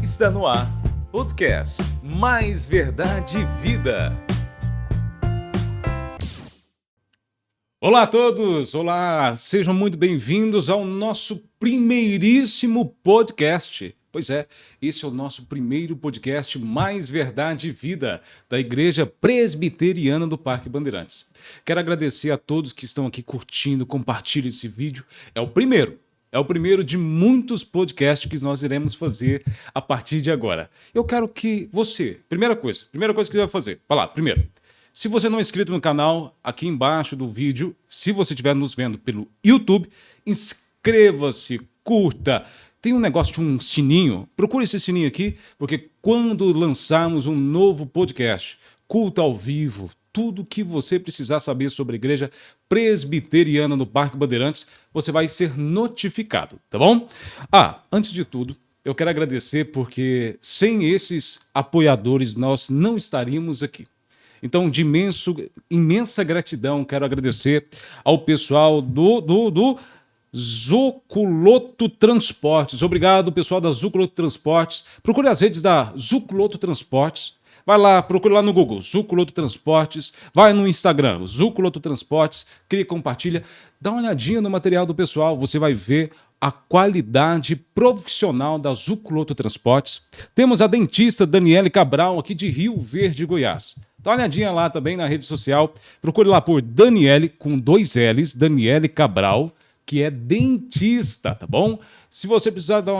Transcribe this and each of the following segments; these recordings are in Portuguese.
Está no ar, podcast Mais Verdade e Vida. Olá a todos, olá, sejam muito bem-vindos ao nosso primeiríssimo podcast. Pois é, esse é o nosso primeiro podcast Mais Verdade e Vida, da Igreja Presbiteriana do Parque Bandeirantes. Quero agradecer a todos que estão aqui curtindo, compartilhem esse vídeo. É o primeiro de muitos podcasts que nós iremos fazer a partir de agora. Eu quero que você, primeira coisa que você vai fazer, vai lá, primeiro. Se você não é inscrito no canal, aqui embaixo do vídeo, se você estiver nos vendo pelo YouTube, inscreva-se, curta. Tem um negócio de um sininho, procure esse sininho aqui, porque quando lançarmos um novo podcast, culto ao vivo, tudo que você precisar saber sobre a Igreja Presbiteriana do Parque Bandeirantes, você vai ser notificado, tá bom? Antes de tudo, eu quero agradecer porque sem esses apoiadores nós não estaríamos aqui. Então, de imensa gratidão, quero agradecer ao pessoal do Zuculoto Transportes. Obrigado, pessoal da Zuculoto Transportes. Procure as redes da Zuculoto Transportes. Vai lá, procure lá no Google, Zuculoto Transportes. Vai no Instagram, Zuculoto Transportes. Clica, compartilha. Dá uma olhadinha no material do pessoal. Você vai ver a qualidade profissional da Zuculoto Transportes. Temos a dentista Daniele Cabral, aqui de Rio Verde, Goiás. Dá uma olhadinha lá também na rede social. Procure lá por Daniele, com 2 L's, Daniele Cabral, que é dentista, tá bom? Se você precisar dar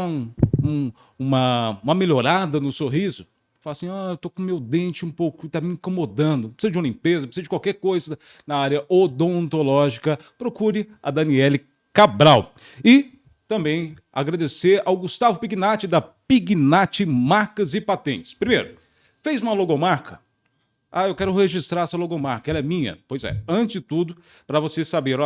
uma melhorada no sorriso, fala assim, eu tô com meu dente um pouco, tá me incomodando, precisa de uma limpeza, precisa de qualquer coisa na área odontológica, procure a Daniele Cabral. E também agradecer ao Gustavo Pignatti, da Pignatti Marcas e Patentes. Primeiro, fez uma logomarca? Eu quero registrar essa logomarca, ela é minha. Pois é, antes de tudo, para você saber,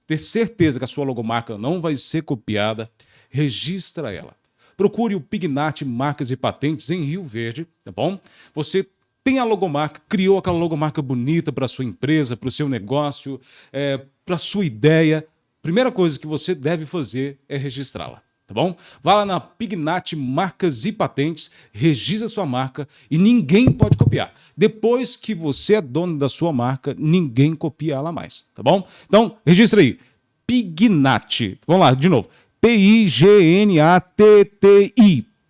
ter certeza que a sua logomarca não vai ser copiada, registra ela. Procure o Pignatti Marcas e Patentes em Rio Verde, tá bom? Você tem a logomarca, criou aquela logomarca bonita para a sua empresa, para o seu negócio, para a sua ideia. Primeira coisa que você deve fazer é registrá-la, tá bom? Vá lá na Pignatti Marcas e Patentes, registra sua marca e ninguém pode copiar. Depois que você é dono da sua marca, ninguém copia ela mais, tá bom? Então, registra aí, Pignatti. Vamos lá, de novo. Pignatti,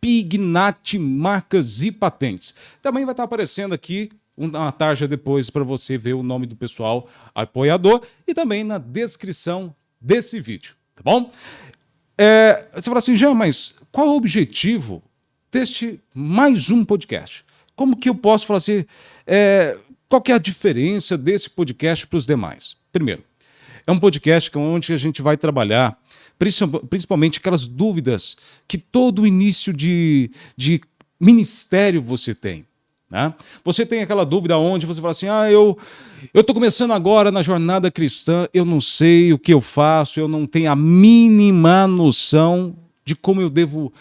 Pignatti Marcas e Patentes. Também vai estar aparecendo aqui uma tarja depois para você ver o nome do pessoal apoiador e também na descrição desse vídeo, tá bom? Você fala assim, Jean, mas qual é o objetivo deste mais um podcast? Como que eu posso falar assim, qual que é a diferença desse podcast para os demais? Primeiro, é um podcast onde a gente vai trabalhar principalmente aquelas dúvidas que todo início de ministério você tem. Né? Você tem aquela dúvida onde você fala assim, eu estou começando agora na jornada cristã, eu não sei o que eu faço, eu não tenho a mínima noção de como eu devo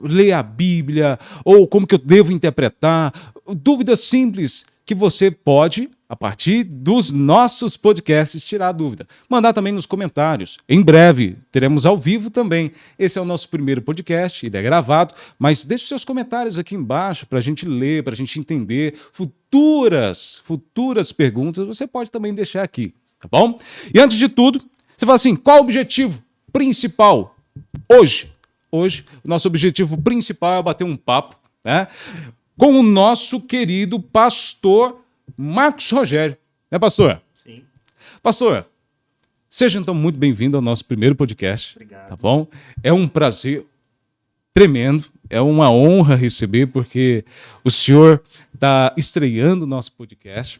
ler a Bíblia, ou como que eu devo interpretar. Dúvidas simples que você pode, a partir dos nossos podcasts, tirar a dúvida. Mandar também nos comentários. Em breve, teremos ao vivo também. Esse é o nosso primeiro podcast, ele é gravado, mas deixe seus comentários aqui embaixo para a gente ler, para a gente entender. Futuras perguntas você pode também deixar aqui, tá bom? E antes de tudo, você fala assim, qual o objetivo principal hoje? Hoje, o nosso objetivo principal é bater um papo, né, com o nosso querido pastor Marcos Rogério. Né, pastor? Sim. Pastor, seja então muito bem-vindo ao nosso primeiro podcast. Obrigado. Tá bom? É um prazer tremendo, é uma honra receber, porque o senhor está estreando o nosso podcast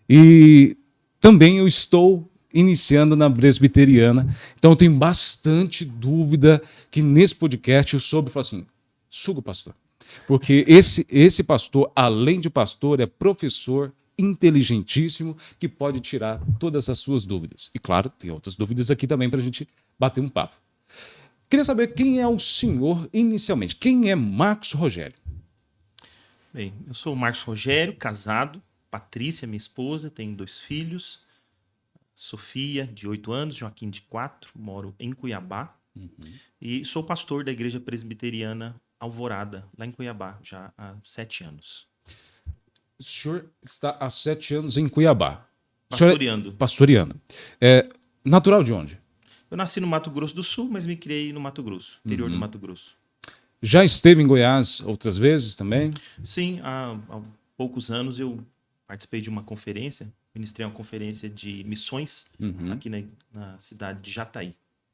e também eu estou iniciando na Presbiteriana, então eu tenho bastante dúvida que nesse podcast eu soube falar assim, suga o pastor. Porque esse pastor, além de pastor, é professor inteligentíssimo que pode tirar todas as suas dúvidas. E claro, tem outras dúvidas aqui também para a gente bater um papo. Queria saber quem é o senhor inicialmente. Quem é Marcos Rogério? Bem, eu sou o Marcos Rogério, casado. Patrícia, minha esposa, tenho 2 filhos. Sofia, de 8 anos, Joaquim, de 4. Moro em Cuiabá. E sou pastor da Igreja Presbiteriana Alvorada, lá em Cuiabá, já há 7 anos. O senhor está há 7 anos em Cuiabá. O senhor Pastoreando. pastoreando. É natural de onde? Eu nasci no Mato Grosso do Sul, mas me criei no Mato Grosso, interior do Mato Grosso. Já esteve em Goiás outras vezes também? Sim, há poucos anos eu participei de uma conferência, ministrei uma conferência de missões aqui na cidade de Jataí.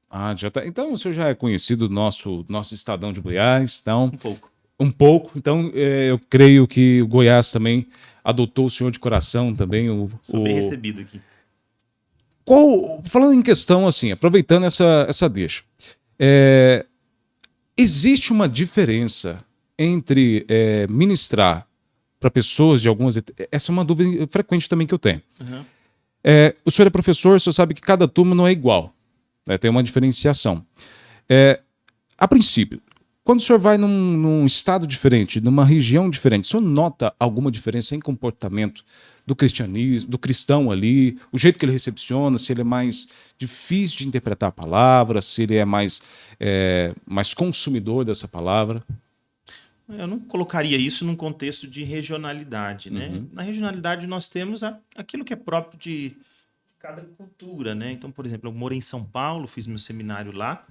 Ah, já tá. Então o senhor já é conhecido do nosso estadão de Goiás, então Um pouco. um pouco. Então eu creio que o Goiás também adotou o senhor de coração também. Sou bem recebido aqui. Falando em questão assim, aproveitando essa deixa, existe uma diferença entre ministrar para pessoas de algumas. Essa é uma dúvida frequente também que eu tenho. Uhum. O senhor é professor, o senhor sabe que cada turma não é igual, né? Tem uma diferenciação. A princípio, quando o senhor vai num estado diferente, numa região diferente, o senhor nota alguma diferença em comportamento do cristianismo, do cristão ali, o jeito que ele recepciona, se ele é mais difícil de interpretar a palavra, se ele é mais consumidor dessa palavra? Eu não colocaria isso num contexto de regionalidade, né? Na regionalidade nós temos aquilo que é próprio de cada cultura, né? Então, por exemplo, eu morei em São Paulo, fiz meu seminário lá,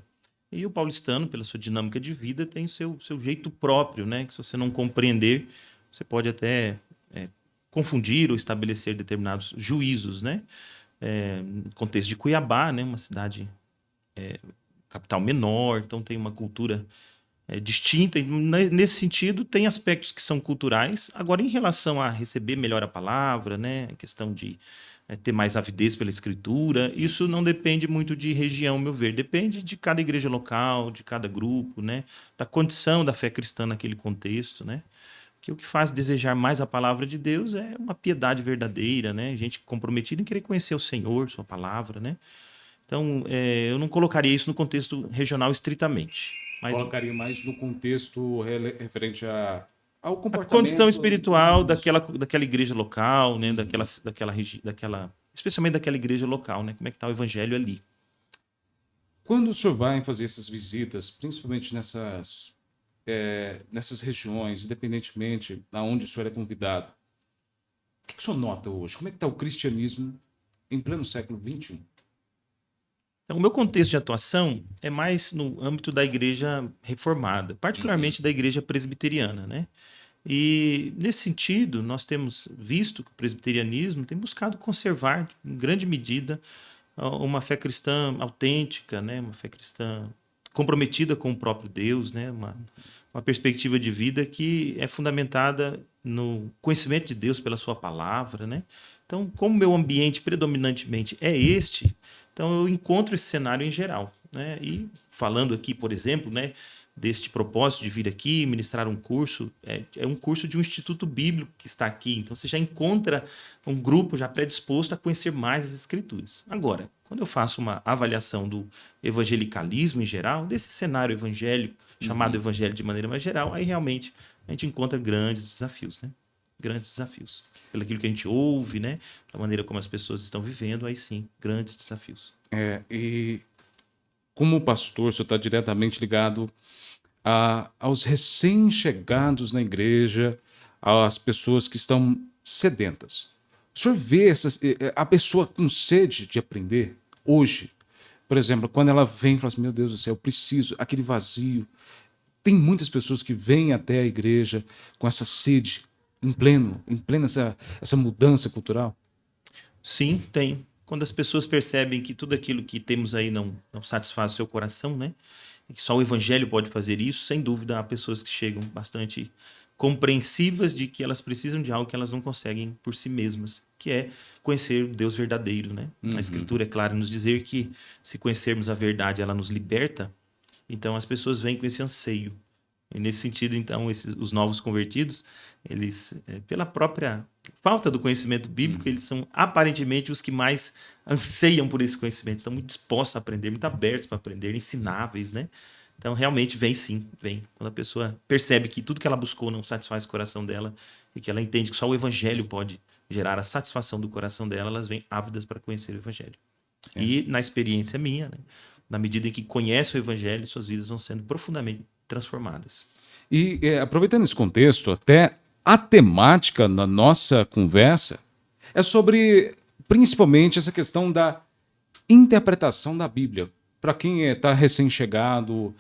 e o paulistano, pela sua dinâmica de vida, tem seu jeito próprio, né? Que se você não compreender, você pode até confundir ou estabelecer determinados juízos, né? No contexto de Cuiabá, né? Uma cidade capital menor, então tem uma cultura distinta. E nesse sentido, tem aspectos que são culturais. Agora, em relação a receber melhor a palavra, né? A questão de ter mais avidez pela escritura, isso não depende muito de região, ao meu ver. Depende de cada igreja local, de cada grupo, né? Da condição da fé cristã naquele contexto, né? Que o que faz desejar mais a palavra de Deus é uma piedade verdadeira, né? Gente comprometida em querer conhecer o Senhor, sua palavra, né? Então, eu não colocaria isso no contexto regional estritamente. Mas Colocaria mais no contexto referente ao a comportamento. condição espiritual daquela igreja local, né? Especialmente daquela igreja local, né? Como é que está o evangelho ali? Quando o senhor vai fazer essas visitas, principalmente nessas regiões, independentemente de onde o senhor é convidado, o que o senhor nota hoje? Como é que está o cristianismo em pleno século XXI? Então, o meu contexto de atuação é mais no âmbito da igreja reformada, particularmente da igreja presbiteriana, né? E, nesse sentido, nós temos visto que o presbiterianismo tem buscado conservar, em grande medida, uma fé cristã autêntica, né? Uma fé cristã comprometida com o próprio Deus, né? Uma perspectiva de vida que é fundamentada no conhecimento de Deus pela sua palavra, né? Então, como meu ambiente predominantemente é este, então eu encontro esse cenário em geral, né? E falando aqui, por exemplo, né, deste propósito de vir aqui ministrar um curso, é um curso de um instituto bíblico que está aqui, então você já encontra um grupo já predisposto a conhecer mais as escrituras. Agora, quando eu faço uma avaliação do evangelicalismo em geral, desse cenário evangélico, chamado evangelho de maneira mais geral, aí realmente a gente encontra grandes desafios, né? Grandes desafios. Pelo aquilo que a gente ouve, né? Da maneira como as pessoas estão vivendo, aí sim, grandes desafios. E como pastor, o senhor está diretamente ligado aos recém-chegados na igreja, às pessoas que estão sedentas. O senhor vê a pessoa com sede de aprender hoje? Por exemplo, quando ela vem e fala assim, meu Deus do céu, eu preciso, aquele vazio. Tem muitas pessoas que vêm até a igreja com essa sede, em plena essa mudança cultural? Sim, tem. Quando as pessoas percebem que tudo aquilo que temos aí não satisfaz o seu coração, né? E que só o evangelho pode fazer isso, sem dúvida há pessoas que chegam bastante compreensivas de que elas precisam de algo que elas não conseguem por si mesmas, que é conhecer o Deus verdadeiro, né? A Escritura é clara em nos dizer que se conhecermos a verdade, ela nos liberta. Então as pessoas vêm com esse anseio. E nesse sentido, então, os novos convertidos, eles, pela própria falta do conhecimento bíblico, eles são aparentemente os que mais anseiam por esse conhecimento, estão muito dispostos a aprender, muito abertos para aprender, ensináveis, né? Então, realmente, vem sim, vem. Quando a pessoa percebe que tudo que ela buscou não satisfaz o coração dela e que ela entende que só o evangelho pode gerar a satisfação do coração dela, elas vêm ávidas para conhecer o evangelho. E, na experiência minha, né, na medida em que conhece o evangelho, suas vidas vão sendo profundamente transformadas. E aproveitando esse contexto, até a temática na nossa conversa é sobre principalmente essa questão da interpretação da Bíblia. Para quem está recém-chegado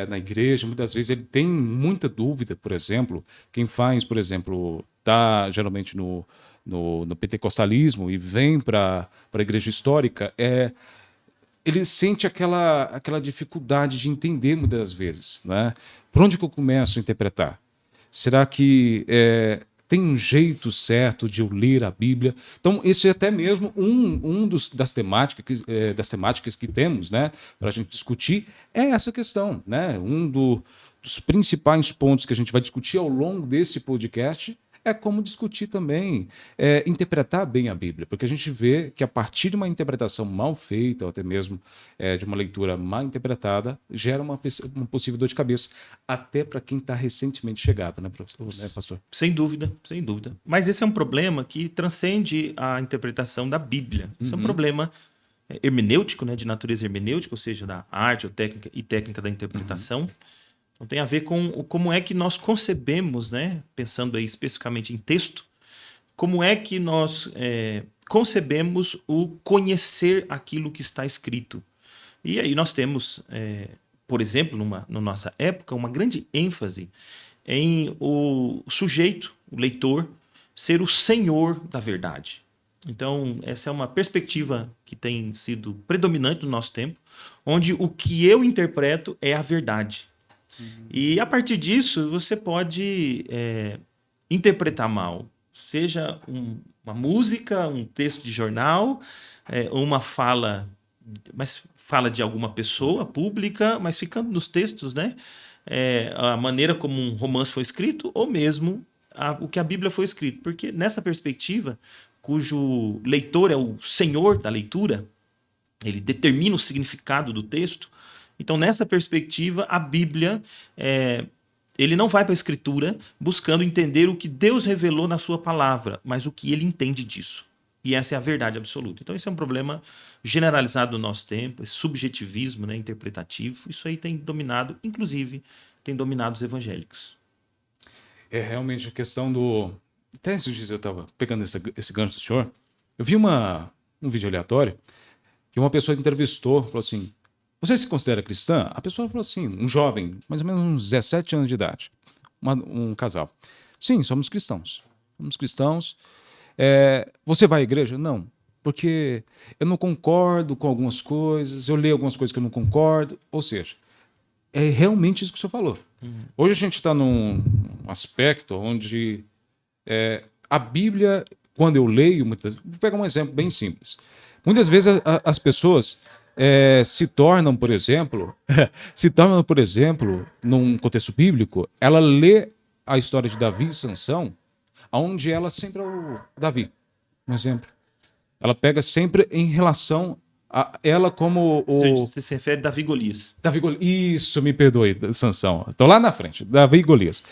na igreja, muitas vezes ele tem muita dúvida, por exemplo, quem faz, por exemplo, está geralmente no pentecostalismo e vem para a igreja histórica, ele sente aquela dificuldade de entender muitas vezes, né? Por onde que eu começo a interpretar? Será que tem um jeito certo de eu ler a Bíblia? Então, esse é até mesmo das temáticas que temos, né, para a gente discutir, é essa questão, né? Dos principais pontos que a gente vai discutir ao longo desse podcast é como discutir também, interpretar bem a Bíblia, porque a gente vê que a partir de uma interpretação mal feita, ou até mesmo de uma leitura mal interpretada, gera uma possível dor de cabeça, até para quem está recentemente chegado, né, pastor? Sem dúvida, sem dúvida. Mas esse é um problema que transcende a interpretação da Bíblia. Isso é um problema hermenêutico, né, de natureza hermenêutica, ou seja, da arte ou técnica da interpretação. Então, tem a ver com como é que nós concebemos, né, pensando aí especificamente em texto, como é que nós concebemos o conhecer aquilo que está escrito. E aí nós temos, por exemplo, na nossa época, uma grande ênfase em o sujeito, o leitor, ser o senhor da verdade. Então, essa é uma perspectiva que tem sido predominante no nosso tempo, onde o que eu interpreto é a verdade. E a partir disso, você pode interpretar mal. Seja uma música, um texto de jornal, uma fala, mas fala de alguma pessoa pública, mas ficando nos textos, né? A maneira como um romance foi escrito, ou mesmo o que a Bíblia foi escrito. Porque nessa perspectiva, cujo leitor é o senhor da leitura, ele determina o significado do texto. Então, nessa perspectiva, a Bíblia, ele não vai para a Escritura buscando entender o que Deus revelou na sua palavra, mas o que ele entende disso. E essa é a verdade absoluta. Então, esse é um problema generalizado no nosso tempo, esse subjetivismo, né, interpretativo. Isso aí tem dominado, inclusive, tem dominado os evangélicos. É realmente a questão do... Até esses dias eu estava pegando esse gancho do senhor. Eu vi um vídeo aleatório que uma pessoa entrevistou, falou assim: você se considera cristã? A pessoa falou assim, um jovem, mais ou menos uns 17 anos de idade, um casal. Sim, somos cristãos. Somos cristãos. Você vai à igreja? Não, porque eu não concordo com algumas coisas, eu leio algumas coisas que eu não concordo. Ou seja, é realmente isso que o senhor falou. Hoje a gente está num aspecto onde a Bíblia, quando eu leio, vou pegar um exemplo bem simples. Muitas vezes as pessoas se tornam, por exemplo, num contexto bíblico, ela lê a história de Davi e Sansão, onde ela sempre é o Davi, um exemplo. Ela pega sempre em relação a ela como o... Você se refere a Davi e Golias. Isso, me perdoe, Sansão. Estou lá na frente, Davi e Golias.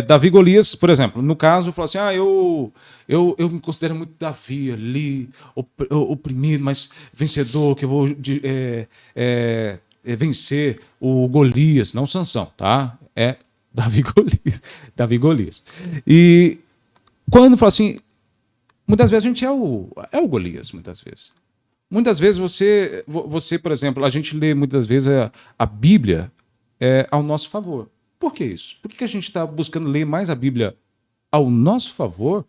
Davi e Golias, por exemplo, no caso, falou assim: eu me considero muito Davi ali, oprimido, mas vencedor, que eu vou vencer o Golias, não Sansão, tá? É Davi e Golias. E quando fala assim, muitas vezes a gente é o Golias, muitas vezes. Muitas vezes você, por exemplo, a gente lê muitas vezes a Bíblia ao nosso favor. Por que isso? Por que a gente está buscando ler mais a Bíblia ao nosso favor,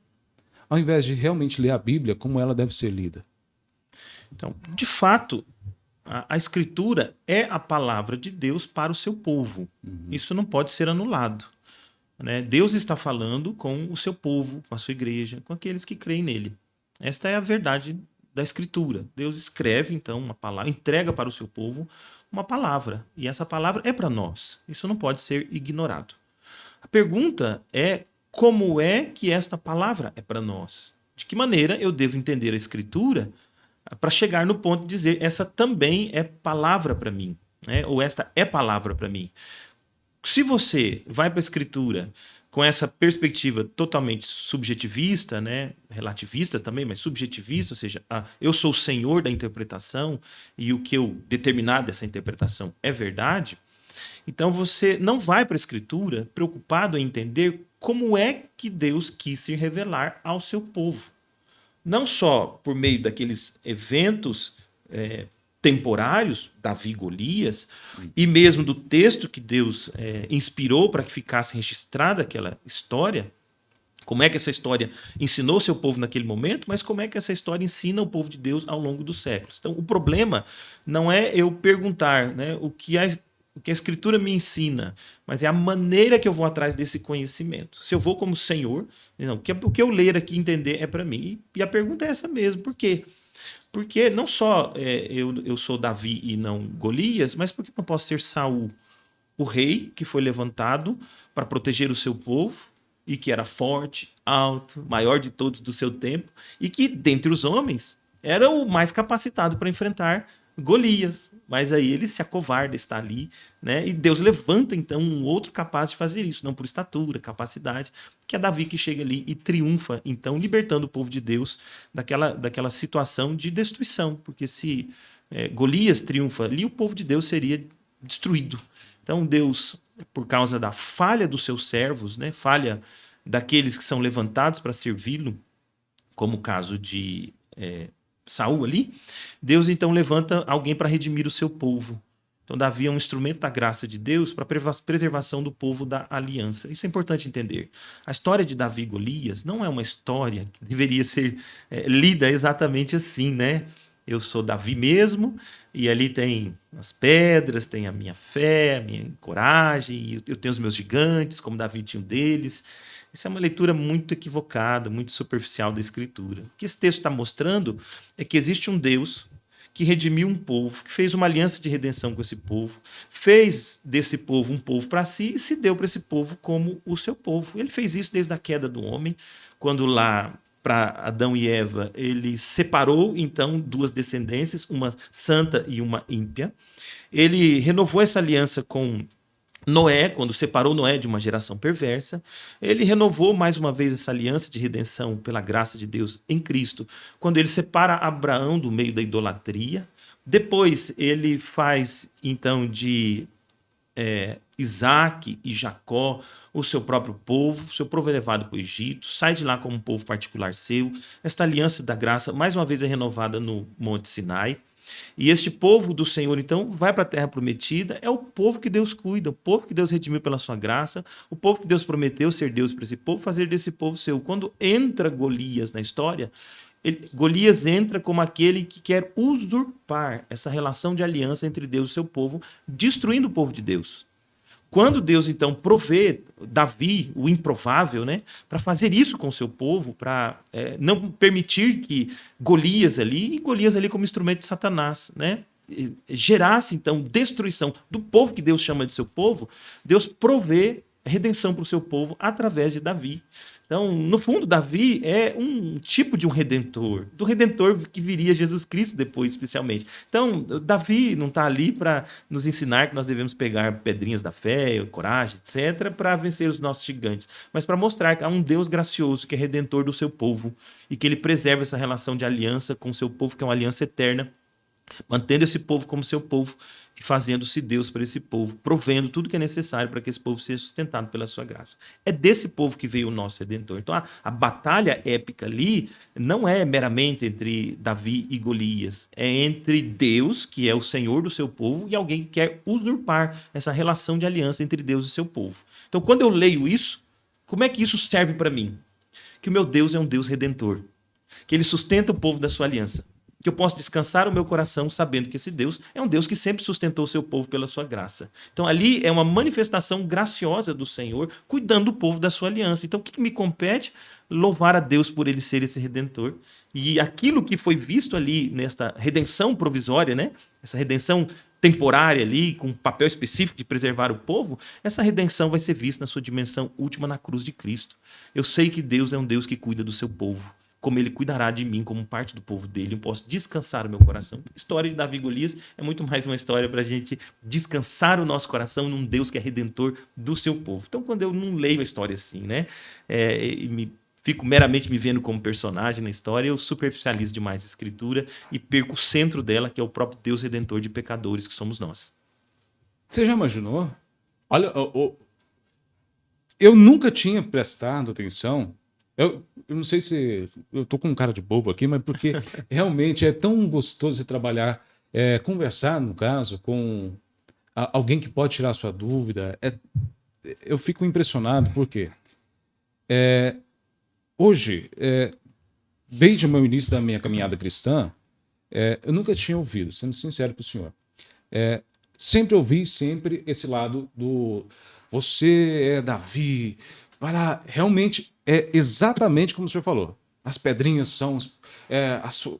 ao invés de realmente ler a Bíblia como ela deve ser lida? Então, de fato, a Escritura é a palavra de Deus para o seu povo. Isso não pode ser anulado, né? Deus está falando com o seu povo, com a sua igreja, com aqueles que creem nele. Esta é a verdade da Escritura. Deus escreve, então, uma palavra, entrega para o seu povo uma palavra. E essa palavra é para nós. Isso não pode ser ignorado. A pergunta é: como é que esta palavra é para nós? De que maneira eu devo entender a Escritura para chegar no ponto de dizer: essa também é palavra para mim, né? Ou esta é palavra para mim. Se você vai para a Escritura com essa perspectiva totalmente subjetivista, né, relativista também, mas subjetivista, ou seja, eu sou o senhor da interpretação e o que eu determinar dessa interpretação é verdade, Então você não vai para a Escritura preocupado em entender como é que Deus quis se revelar ao seu povo. Não só por meio daqueles eventos temporários, Davi e Golias, e mesmo do texto que Deus inspirou para que ficasse registrada aquela história, como é que essa história ensinou seu povo naquele momento, mas como é que essa história ensina o povo de Deus ao longo dos séculos. Então, o problema não é eu perguntar, né, o que a Escritura me ensina, mas é a maneira que eu vou atrás desse conhecimento. Se eu vou como Senhor, não, o que eu ler aqui e entender é para mim. E a pergunta é essa mesmo, por quê? Porque não só eu sou Davi e não Golias, mas por que não posso ser Saul, o rei que foi levantado para proteger o seu povo, e que era forte, alto, maior de todos do seu tempo, e que, dentre os homens, era o mais capacitado para enfrentar Golias. Mas aí ele se acovarda, está ali, né? E Deus levanta, então, um outro capaz de fazer isso, não por estatura, capacidade, que é Davi, que chega ali e triunfa, então, libertando o povo de Deus daquela situação de destruição. Porque se Golias triunfa ali, o povo de Deus seria destruído. Então, Deus, por causa da falha dos seus servos, né, falha daqueles que são levantados para servi-lo, como o caso de Saul ali, Deus então levanta alguém para redimir o seu povo. Então, Davi é um instrumento da graça de Deus para a preservação do povo da aliança. Isso é importante entender. A história de Davi e Golias não é uma história que deveria ser lida exatamente assim, né? Eu sou Davi mesmo, e ali tem as pedras, tem a minha fé, a minha coragem, eu tenho os meus gigantes, como Davi tinha um deles. Isso é uma leitura muito equivocada, muito superficial da Escritura. O que esse texto está mostrando é que existe um Deus que redimiu um povo, que fez uma aliança de redenção com esse povo, fez desse povo um povo para si e se deu para esse povo como o seu povo. Ele fez isso desde a queda do homem, quando lá para Adão e Eva, ele separou então duas descendências, uma santa e uma ímpia. Ele renovou essa aliança com Noé, quando separou Noé de uma geração perversa. Ele renovou mais uma vez essa aliança de redenção pela graça de Deus em Cristo, quando ele separa Abraão do meio da idolatria. Depois ele faz então de Isaac e Jacó o seu próprio povo, seu povo é levado para o Egito, sai de lá como um povo particular seu. Esta aliança da graça mais uma vez é renovada no Monte Sinai. E este povo do Senhor, então, vai para a terra prometida, é o povo que Deus cuida, o povo que Deus redimiu pela sua graça, o povo que Deus prometeu ser Deus para esse povo, fazer desse povo seu. Quando entra Golias na história, Golias entra como aquele que quer usurpar essa relação de aliança entre Deus e seu povo, destruindo o povo de Deus. Quando Deus, então, provê Davi, o improvável, né, para fazer isso com o seu povo, para não permitir que Golias ali como instrumento de Satanás, né, gerasse, então, destruição do povo que Deus chama de seu povo, Deus provê redenção para o seu povo através de Davi. Então, no fundo, Davi é um tipo de um redentor, do redentor que viria Jesus Cristo depois, especialmente. Então, Davi não está ali para nos ensinar que nós devemos pegar pedrinhas da fé, coragem, etc., para vencer os nossos gigantes, mas para mostrar que há um Deus gracioso que é redentor do seu povo e que ele preserva essa relação de aliança com o seu povo, que é uma aliança eterna, mantendo esse povo como seu povo e fazendo-se Deus para esse povo, provendo tudo que é necessário para que esse povo seja sustentado pela sua graça. É desse povo que veio o nosso Redentor. Então a batalha épica ali não é meramente entre Davi e Golias, é entre Deus, que é o Senhor do seu povo, e alguém que quer usurpar essa relação de aliança entre Deus e seu povo. Então, quando eu leio isso, como é que isso serve para mim? Que o meu Deus é um Deus redentor, que ele sustenta o povo da sua aliança, que eu posso descansar o meu coração sabendo que esse Deus é um Deus que sempre sustentou o seu povo pela sua graça. Então ali é uma manifestação graciosa do Senhor, cuidando do povo da sua aliança. Então o que me compete? Louvar a Deus por ele ser esse redentor. E aquilo que foi visto ali nesta redenção provisória, né? Essa redenção temporária ali, com um papel específico de preservar o povo, essa redenção vai ser vista na sua dimensão última na cruz de Cristo. Eu sei que Deus é um Deus que cuida do seu povo, como ele cuidará de mim como parte do povo dele, eu posso descansar o meu coração. A história de Davi e Golias é muito mais uma história para a gente descansar o nosso coração num Deus que é redentor do seu povo. Então, quando eu não leio a história assim, né, fico meramente me vendo como personagem na história, eu superficializo demais a Escritura e perco o centro dela, que é o próprio Deus redentor de pecadores que somos nós. Você já imaginou? Olha, eu nunca tinha prestado atenção. Eu não sei se eu tô com um cara de bobo aqui, mas porque realmente é tão gostoso você trabalhar, conversar, no caso, com alguém que pode tirar a sua dúvida. Eu fico impressionado porque hoje, desde o meu início da minha caminhada cristã, eu nunca tinha ouvido, sendo sincero para o senhor. Sempre ouvi sempre esse lado do você é Davi. Vai lá, realmente é exatamente como o senhor falou. As pedrinhas são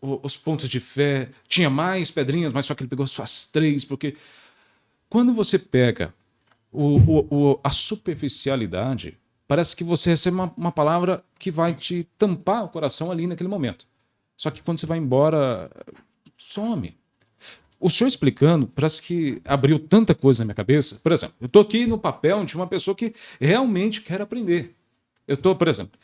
os pontos de fé. Tinha mais pedrinhas, mas só que ele pegou só as três, porque quando você pega a superficialidade, parece que você recebe uma palavra que vai te tampar o coração ali naquele momento. Só que quando você vai embora, some. O senhor explicando, parece que abriu tanta coisa na minha cabeça. Por exemplo, eu estou aqui no papel de uma pessoa que realmente quer aprender. Eu estou, por exemplo,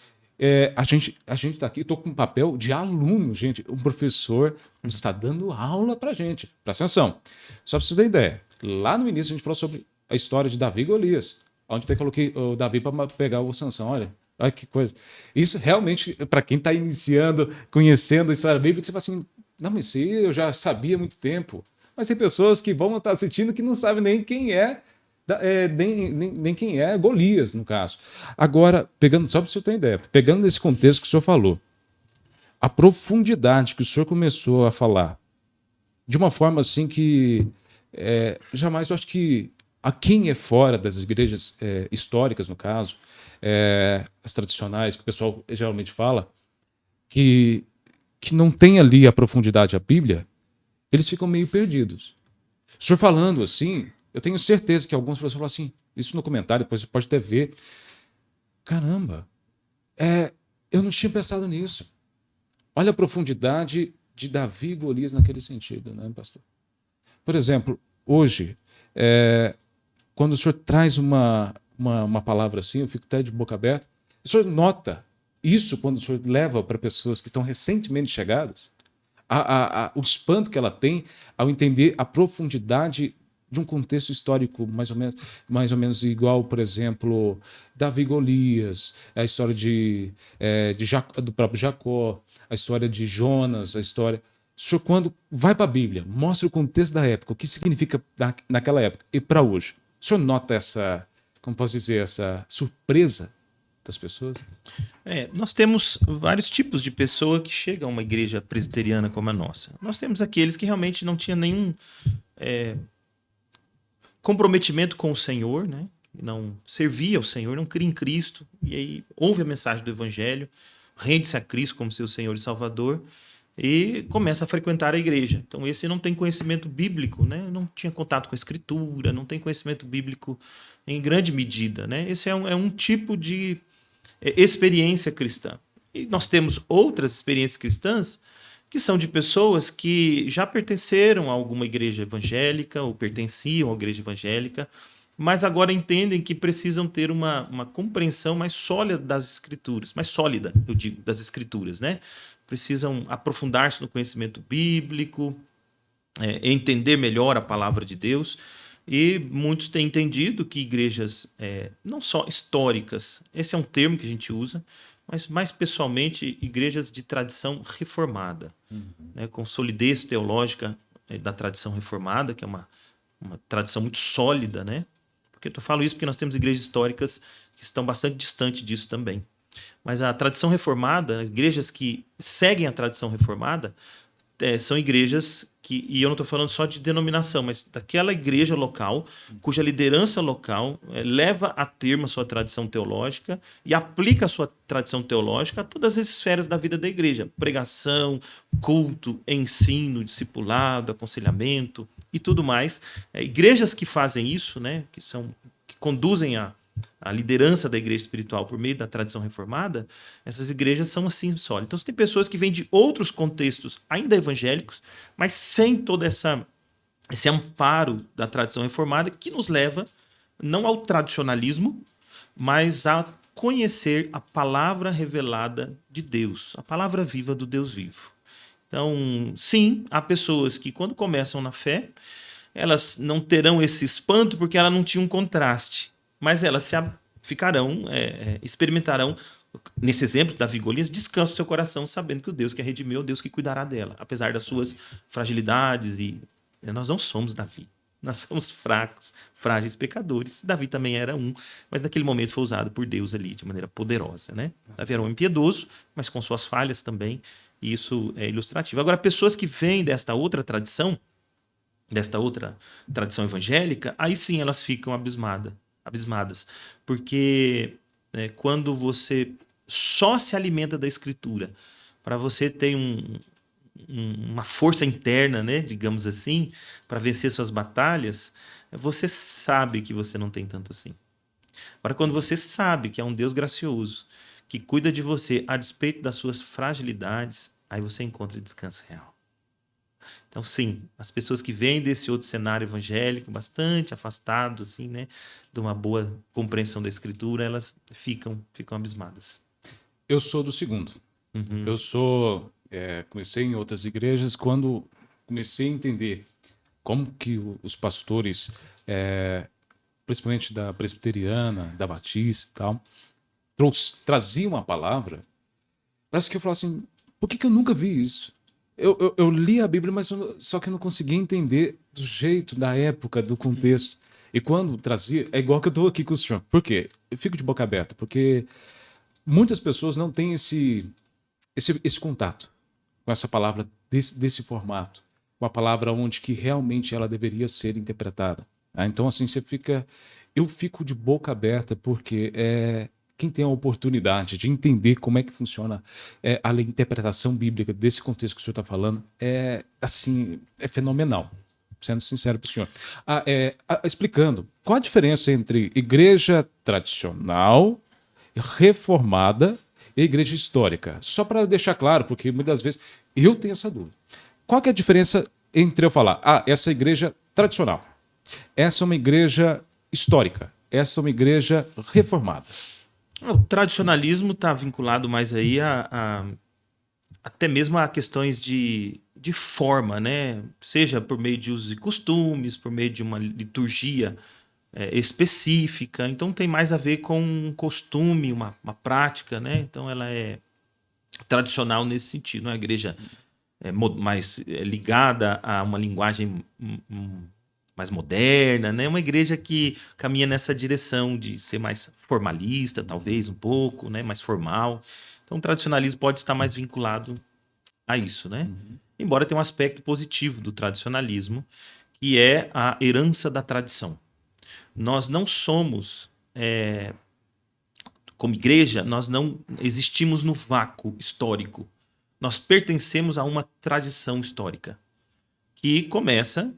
a gente está aqui, estou com um papel de aluno, gente. O professor está dando aula para a gente. Presta atenção. Só para você ter ideia. Lá no início a gente falou sobre a história de Davi e Golias, onde eu coloquei o Davi para pegar o Sansão. Olha que coisa. Isso realmente, para quem está iniciando, conhecendo a história bíblica, você fala assim, não, mas isso aí eu já sabia há muito tempo. Mas tem pessoas que vão estar assistindo que não sabem nem quem nem quem é Golias, no caso. Agora, pegando, só para você ter uma ideia, pegando nesse contexto que o senhor falou, a profundidade que o senhor começou a falar, de uma forma assim que jamais eu acho que a quem é fora das igrejas históricas, no caso, as tradicionais, que o pessoal geralmente fala, que não tem ali a profundidade da Bíblia, eles ficam meio perdidos. O senhor falando assim, eu tenho certeza que algumas pessoas falam assim, isso no comentário, depois você pode até ver. Caramba, eu não tinha pensado nisso. Olha a profundidade de Davi e Golias naquele sentido, né, pastor? Por exemplo, hoje, quando o senhor traz uma palavra assim, eu fico até de boca aberta, o senhor nota isso quando o senhor leva para pessoas que estão recentemente chegadas? O espanto que ela tem ao entender a profundidade de um contexto histórico mais ou menos igual, por exemplo, Davi e Golias, a história do próprio Jacó, a história de Jonas, a história. O senhor, quando vai para a Bíblia, mostra o contexto da época, o que significa naquela época e para hoje. O senhor nota essa, como posso dizer, essa surpresa das pessoas? Nós temos vários tipos de pessoa que chegam a uma igreja presbiteriana como a nossa. Nós temos aqueles que realmente não tinham nenhum comprometimento com o Senhor, né? Não servia ao Senhor, não cria em Cristo, e aí ouve a mensagem do Evangelho, rende-se a Cristo como seu Senhor e Salvador, e começa a frequentar a igreja. Então esse não tem conhecimento bíblico, né? Não tinha contato com a Escritura, não tem conhecimento bíblico em grande medida, né? Esse é um tipo de experiência cristã. E nós temos outras experiências cristãs que são de pessoas que já pertenceram a alguma igreja evangélica ou pertenciam à igreja evangélica, mas agora entendem que precisam ter uma compreensão mais sólida das escrituras, mais sólida, eu digo, das escrituras, né? Precisam aprofundar-se no conhecimento bíblico, entender melhor a palavra de Deus. E muitos têm entendido que igrejas, não só históricas, esse é um termo que a gente usa, mas mais pessoalmente igrejas de tradição reformada, né, com solidez teológica da tradição reformada, que é uma tradição muito sólida, né? Porque eu falo isso porque nós temos igrejas históricas que estão bastante distantes disso também. Mas a tradição reformada, as igrejas que seguem a tradição reformada, são igrejas que, e eu não estou falando só de denominação, mas daquela igreja local, cuja liderança local leva a termo a sua tradição teológica e aplica a sua tradição teológica a todas as esferas da vida da igreja. Pregação, culto, ensino, discipulado, aconselhamento e tudo mais. Igrejas que fazem isso, né, que conduzem a liderança da igreja espiritual por meio da tradição reformada, essas igrejas são assim sólidas. Então, você tem pessoas que vêm de outros contextos ainda evangélicos, mas sem todo esse amparo da tradição reformada, que nos leva não ao tradicionalismo, mas a conhecer a palavra revelada de Deus, a palavra viva do Deus vivo. Então, sim, há pessoas que, quando começam na fé, elas não terão esse espanto porque ela não tinha um contraste, mas elas ficarão, experimentarão, nesse exemplo da Davi e Golias, descansa o seu coração sabendo que o Deus que a redimiu é o Deus que cuidará dela, apesar das suas fragilidades. E nós não somos Davi. Nós somos fracos, frágeis pecadores. Davi também era um, mas naquele momento foi usado por Deus ali de maneira poderosa, né? Davi era um homem piedoso, mas com suas falhas também, e isso é ilustrativo. Agora, pessoas que vêm desta outra tradição evangélica, aí sim elas ficam abismadas, porque quando você só se alimenta da Escritura, para você ter uma força interna, né, digamos assim, para vencer suas batalhas, você sabe que você não tem tanto assim. Agora, quando você sabe que é um Deus gracioso, que cuida de você a despeito das suas fragilidades, aí você encontra descanso real. Então, sim, as pessoas que vêm desse outro cenário evangélico, bastante afastado, assim, né, de uma boa compreensão da Escritura, elas ficam abismadas. Eu sou do segundo. Eu comecei em outras igrejas quando comecei a entender como que os pastores, principalmente da presbiteriana, da batista e tal, traziam a palavra. Parece que eu falava assim, por que eu nunca vi isso? Eu li a Bíblia, mas só que eu não conseguia entender do jeito, da época, do contexto. E quando trazia, é igual que eu estou aqui com o senhor. Por quê? Eu fico de boca aberta, porque muitas pessoas não têm esse contato com essa palavra desse formato, uma palavra onde que realmente ela deveria ser interpretada. Então, assim, eu fico de boca aberta porque quem tem a oportunidade de entender como é que funciona a interpretação bíblica desse contexto que o senhor está falando, é fenomenal, sendo sincero para o senhor. Explicando, qual a diferença entre igreja tradicional, reformada e igreja histórica? Só para deixar claro, porque muitas vezes eu tenho essa dúvida. Qual que é a diferença entre eu falar, essa é a igreja tradicional, essa é uma igreja histórica, essa é uma igreja reformada? O tradicionalismo está vinculado mais aí até mesmo a questões de forma, né? Seja por meio de usos e costumes, por meio de uma liturgia específica. Então tem mais a ver com um costume, uma prática, né? Então ela é tradicional nesse sentido. Não é uma igreja mais ligada a uma linguagem mais moderna, né? Uma igreja que caminha nessa direção de ser mais formalista, talvez, um pouco, né? Mais formal. Então, o tradicionalismo pode estar mais vinculado a isso, né? Embora tenha um aspecto positivo do tradicionalismo, que é a herança da tradição. Nós não somos, como igreja, nós não existimos no vácuo histórico. Nós pertencemos a uma tradição histórica, que começa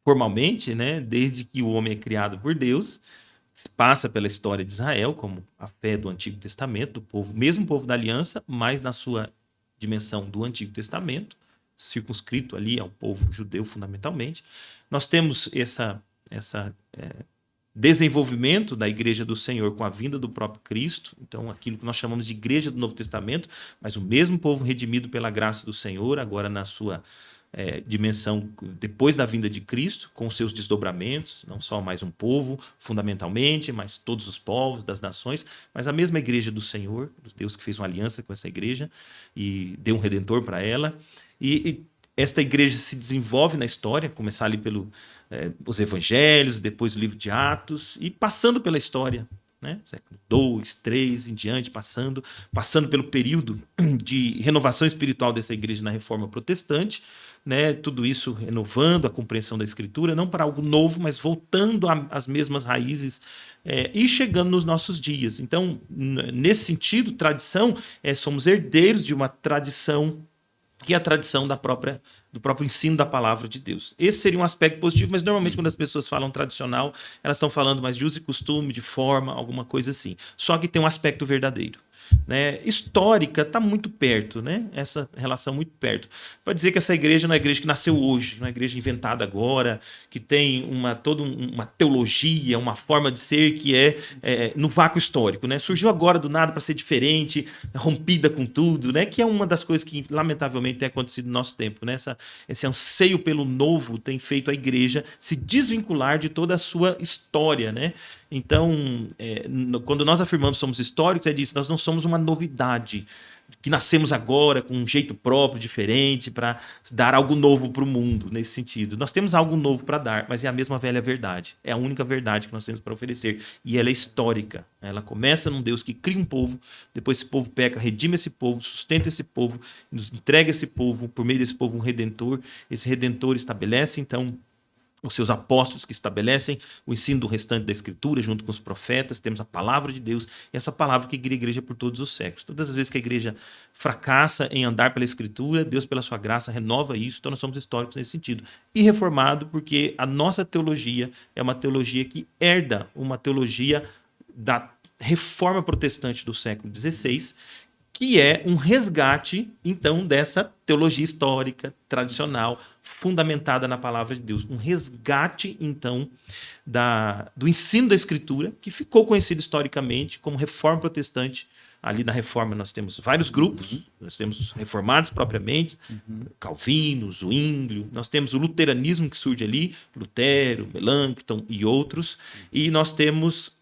formalmente, né, desde que o homem é criado por Deus, passa pela história de Israel, como a fé do Antigo Testamento, do povo, mesmo povo da aliança, mas na sua dimensão do Antigo Testamento, circunscrito ali ao povo judeu fundamentalmente. Nós temos esse desenvolvimento da Igreja do Senhor com a vinda do próprio Cristo, então aquilo que nós chamamos de Igreja do Novo Testamento, mas o mesmo povo redimido pela graça do Senhor, agora na sua dimensão depois da vinda de Cristo, com seus desdobramentos, não só mais um povo, fundamentalmente, mas todos os povos das nações, mas a mesma igreja do Senhor, Deus que fez uma aliança com essa igreja e deu um redentor para ela. E esta igreja se desenvolve na história, começar ali pelos evangelhos, depois o livro de Atos, e passando pela história, né? Século II, III, em diante, passando pelo período de renovação espiritual dessa igreja na Reforma Protestante, né? Tudo isso renovando a compreensão da Escritura, não para algo novo, mas voltando às mesmas raízes e chegando nos nossos dias. Então, nesse sentido, tradição, somos herdeiros de uma tradição que é a tradição do próprio ensino da palavra de Deus. Esse seria um aspecto positivo, mas normalmente quando as pessoas falam tradicional, elas estão falando mais de uso e costume, de forma, alguma coisa assim. Só que tem um aspecto verdadeiro. né? Histórica está muito perto, né? Essa relação muito perto. Para dizer que essa igreja não é igreja que nasceu hoje, não é igreja inventada agora, que tem toda uma teologia, uma forma de ser que é no vácuo histórico, né? Surgiu agora do nada para ser diferente, rompida com tudo, né? Que é uma das coisas que lamentavelmente tem acontecido no nosso tempo, né? Esse anseio pelo novo tem feito a igreja se desvincular de toda a sua história, né? Então, quando nós afirmamos que somos históricos, é disso, nós não somos uma novidade, que nascemos agora com um jeito próprio, diferente, para dar algo novo para o mundo, nesse sentido. Nós temos algo novo para dar, mas é a mesma velha verdade. É a única verdade que nós temos para oferecer. E ela é histórica. Ela começa num Deus que cria um povo, depois esse povo peca, redime esse povo, sustenta esse povo, nos entrega esse povo, por meio desse povo um redentor. Esse redentor estabelece, então, os seus apóstolos que estabelecem o ensino do restante da Escritura, junto com os profetas, temos a palavra de Deus, e essa palavra que guia a igreja por todos os séculos. Todas as vezes que a igreja fracassa em andar pela Escritura, Deus, pela sua graça, renova isso, então nós somos históricos nesse sentido. E reformado, porque a nossa teologia é uma teologia que herda uma teologia da reforma protestante do século XVI, que é um resgate, então, dessa teologia histórica, tradicional, fundamentada na palavra de Deus. Um resgate, então, do ensino da Escritura, que ficou conhecido historicamente como reforma protestante. Ali na reforma nós temos vários grupos, nós temos reformados propriamente, Calvino, Zwinglio, nós temos o luteranismo que surge ali, Lutero, Melanchthon e outros, e nós temos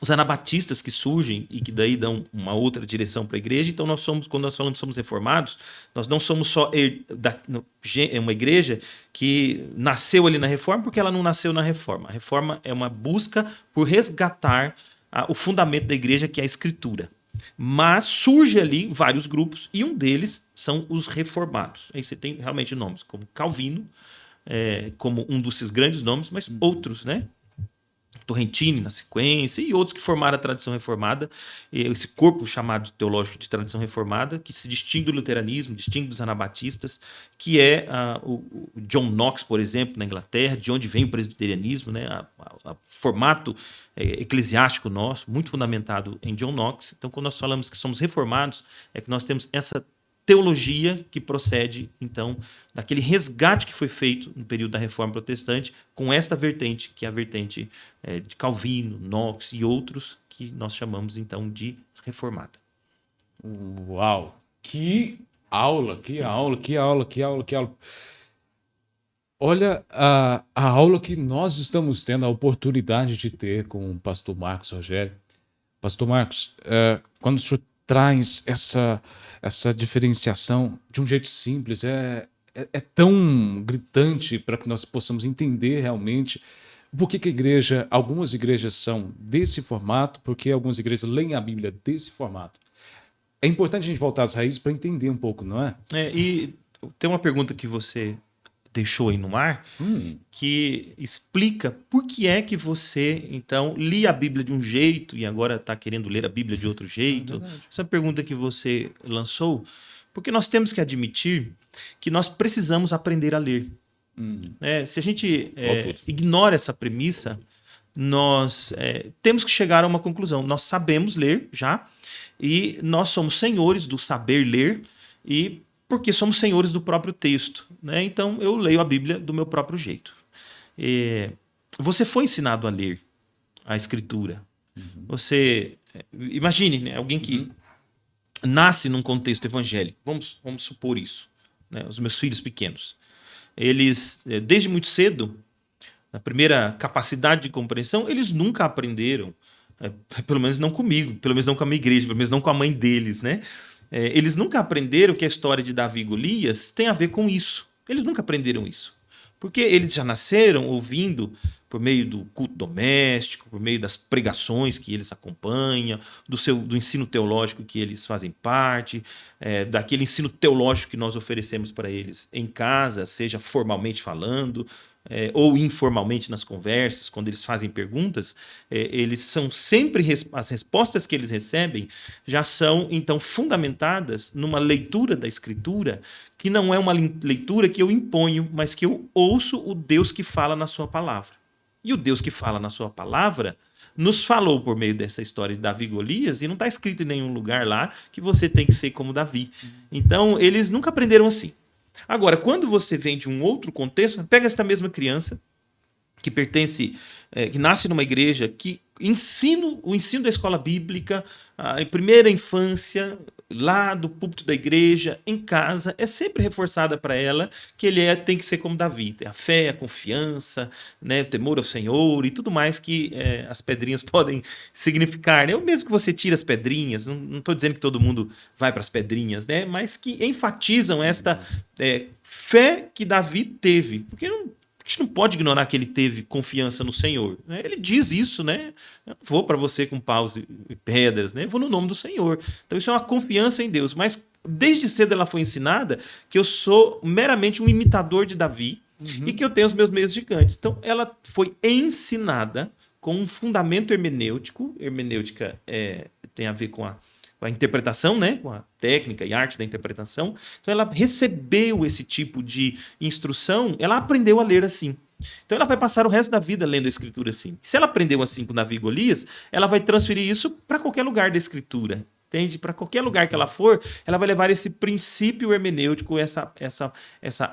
os anabatistas que surgem e que daí dão uma outra direção para a igreja. Então quando nós falamos que somos reformados, nós não somos só uma igreja que nasceu ali na reforma, porque ela não nasceu na reforma. A reforma é uma busca por resgatar o fundamento da igreja, que é a Escritura. Mas surge ali vários grupos, e um deles são os reformados. Aí você tem realmente nomes como Calvino, como um desses grandes nomes, mas outros, né? Torrentini na sequência, e outros que formaram a tradição reformada, esse corpo chamado teológico de tradição reformada, que se distingue do luteranismo, distingue dos anabatistas, que é o John Knox, por exemplo, na Inglaterra, de onde vem o presbiterianismo, né, formato eclesiástico nosso, muito fundamentado em John Knox. Então, quando nós falamos que somos reformados, é que nós temos essa teologia que procede, então, daquele resgate que foi feito no período da Reforma Protestante com esta vertente, que é a vertente de Calvino, Knox e outros, que nós chamamos, então, de reformada. Uau! Que aula, que aula, que aula, que aula, que aula. Olha a aula que nós estamos tendo a oportunidade de ter com o pastor Marcos Rogério. Pastor Marcos, quando o senhor traz essa diferenciação de um jeito simples, é tão gritante para que nós possamos entender realmente por que algumas igrejas são desse formato, porque algumas igrejas leem a Bíblia desse formato. É importante a gente voltar às raízes para entender um pouco, não é? E tem uma pergunta que você deixou aí no ar, que explica por que é que você, então, lia a Bíblia de um jeito e agora está querendo ler a Bíblia de outro jeito. Essa pergunta que você lançou, porque nós temos que admitir que nós precisamos aprender a ler. Se a gente ignora essa premissa, nós temos que chegar a uma conclusão. Nós sabemos ler já, e nós somos senhores do saber ler, e porque somos senhores do próprio texto, né? Então, eu leio a Bíblia do meu próprio jeito. Você foi ensinado a ler a Escritura. Você, imagine, né, alguém que nasce num contexto evangélico. Vamos supor isso, né? Os meus filhos pequenos. Eles, desde muito cedo, na primeira capacidade de compreensão, eles nunca aprenderam, pelo menos não comigo, pelo menos não com a minha igreja, pelo menos não com a mãe deles, né? Eles nunca aprenderam que a história de Davi e Golias tem a ver com isso. Eles nunca aprenderam isso. Porque eles já nasceram ouvindo, por meio do culto doméstico, por meio das pregações que eles acompanham, do ensino teológico que eles fazem parte, daquele ensino teológico que nós oferecemos para eles em casa, seja formalmente falando, ou informalmente nas conversas, quando eles fazem perguntas, eles são sempre, as respostas que eles recebem já são, então, fundamentadas numa leitura da Escritura, que não é uma leitura que eu imponho, mas que eu ouço o Deus que fala na sua palavra. E o Deus que fala na sua palavra nos falou por meio dessa história de Davi e Golias, e não está escrito em nenhum lugar lá que você tem que ser como Davi. Então, eles nunca aprenderam assim. Agora, quando você vem de um outro contexto, pega esta mesma criança que pertence, que nasce numa igreja, que o ensino da escola bíblica, a primeira infância, lá do púlpito da igreja, em casa, é sempre reforçada para ela que ele tem que ser como Davi, ter a fé, a confiança, né, o temor ao Senhor e tudo mais que as pedrinhas podem significar. Né? Eu mesmo que você tira as pedrinhas, não estou dizendo que todo mundo vai para as pedrinhas, né, mas que enfatizam esta fé que Davi teve, porque a gente não pode ignorar que ele teve confiança no Senhor. Né? Ele diz isso, né? Eu vou para você com paus e pedras, né? Eu vou no nome do Senhor. Então isso é uma confiança em Deus. Mas desde cedo ela foi ensinada que eu sou meramente um imitador de Davi e que eu tenho os meus meios gigantes. Então ela foi ensinada com um fundamento hermenêutico. Hermenêutica tem a ver com a interpretação, né? Com a técnica e arte da interpretação. Então ela recebeu esse tipo de instrução, ela aprendeu a ler assim. Então ela vai passar o resto da vida lendo a escritura assim. Se ela aprendeu assim com Davi e Golias, ela vai transferir isso para qualquer lugar da escritura. Entende? Para qualquer lugar que ela for, ela vai levar esse princípio hermenêutico, essa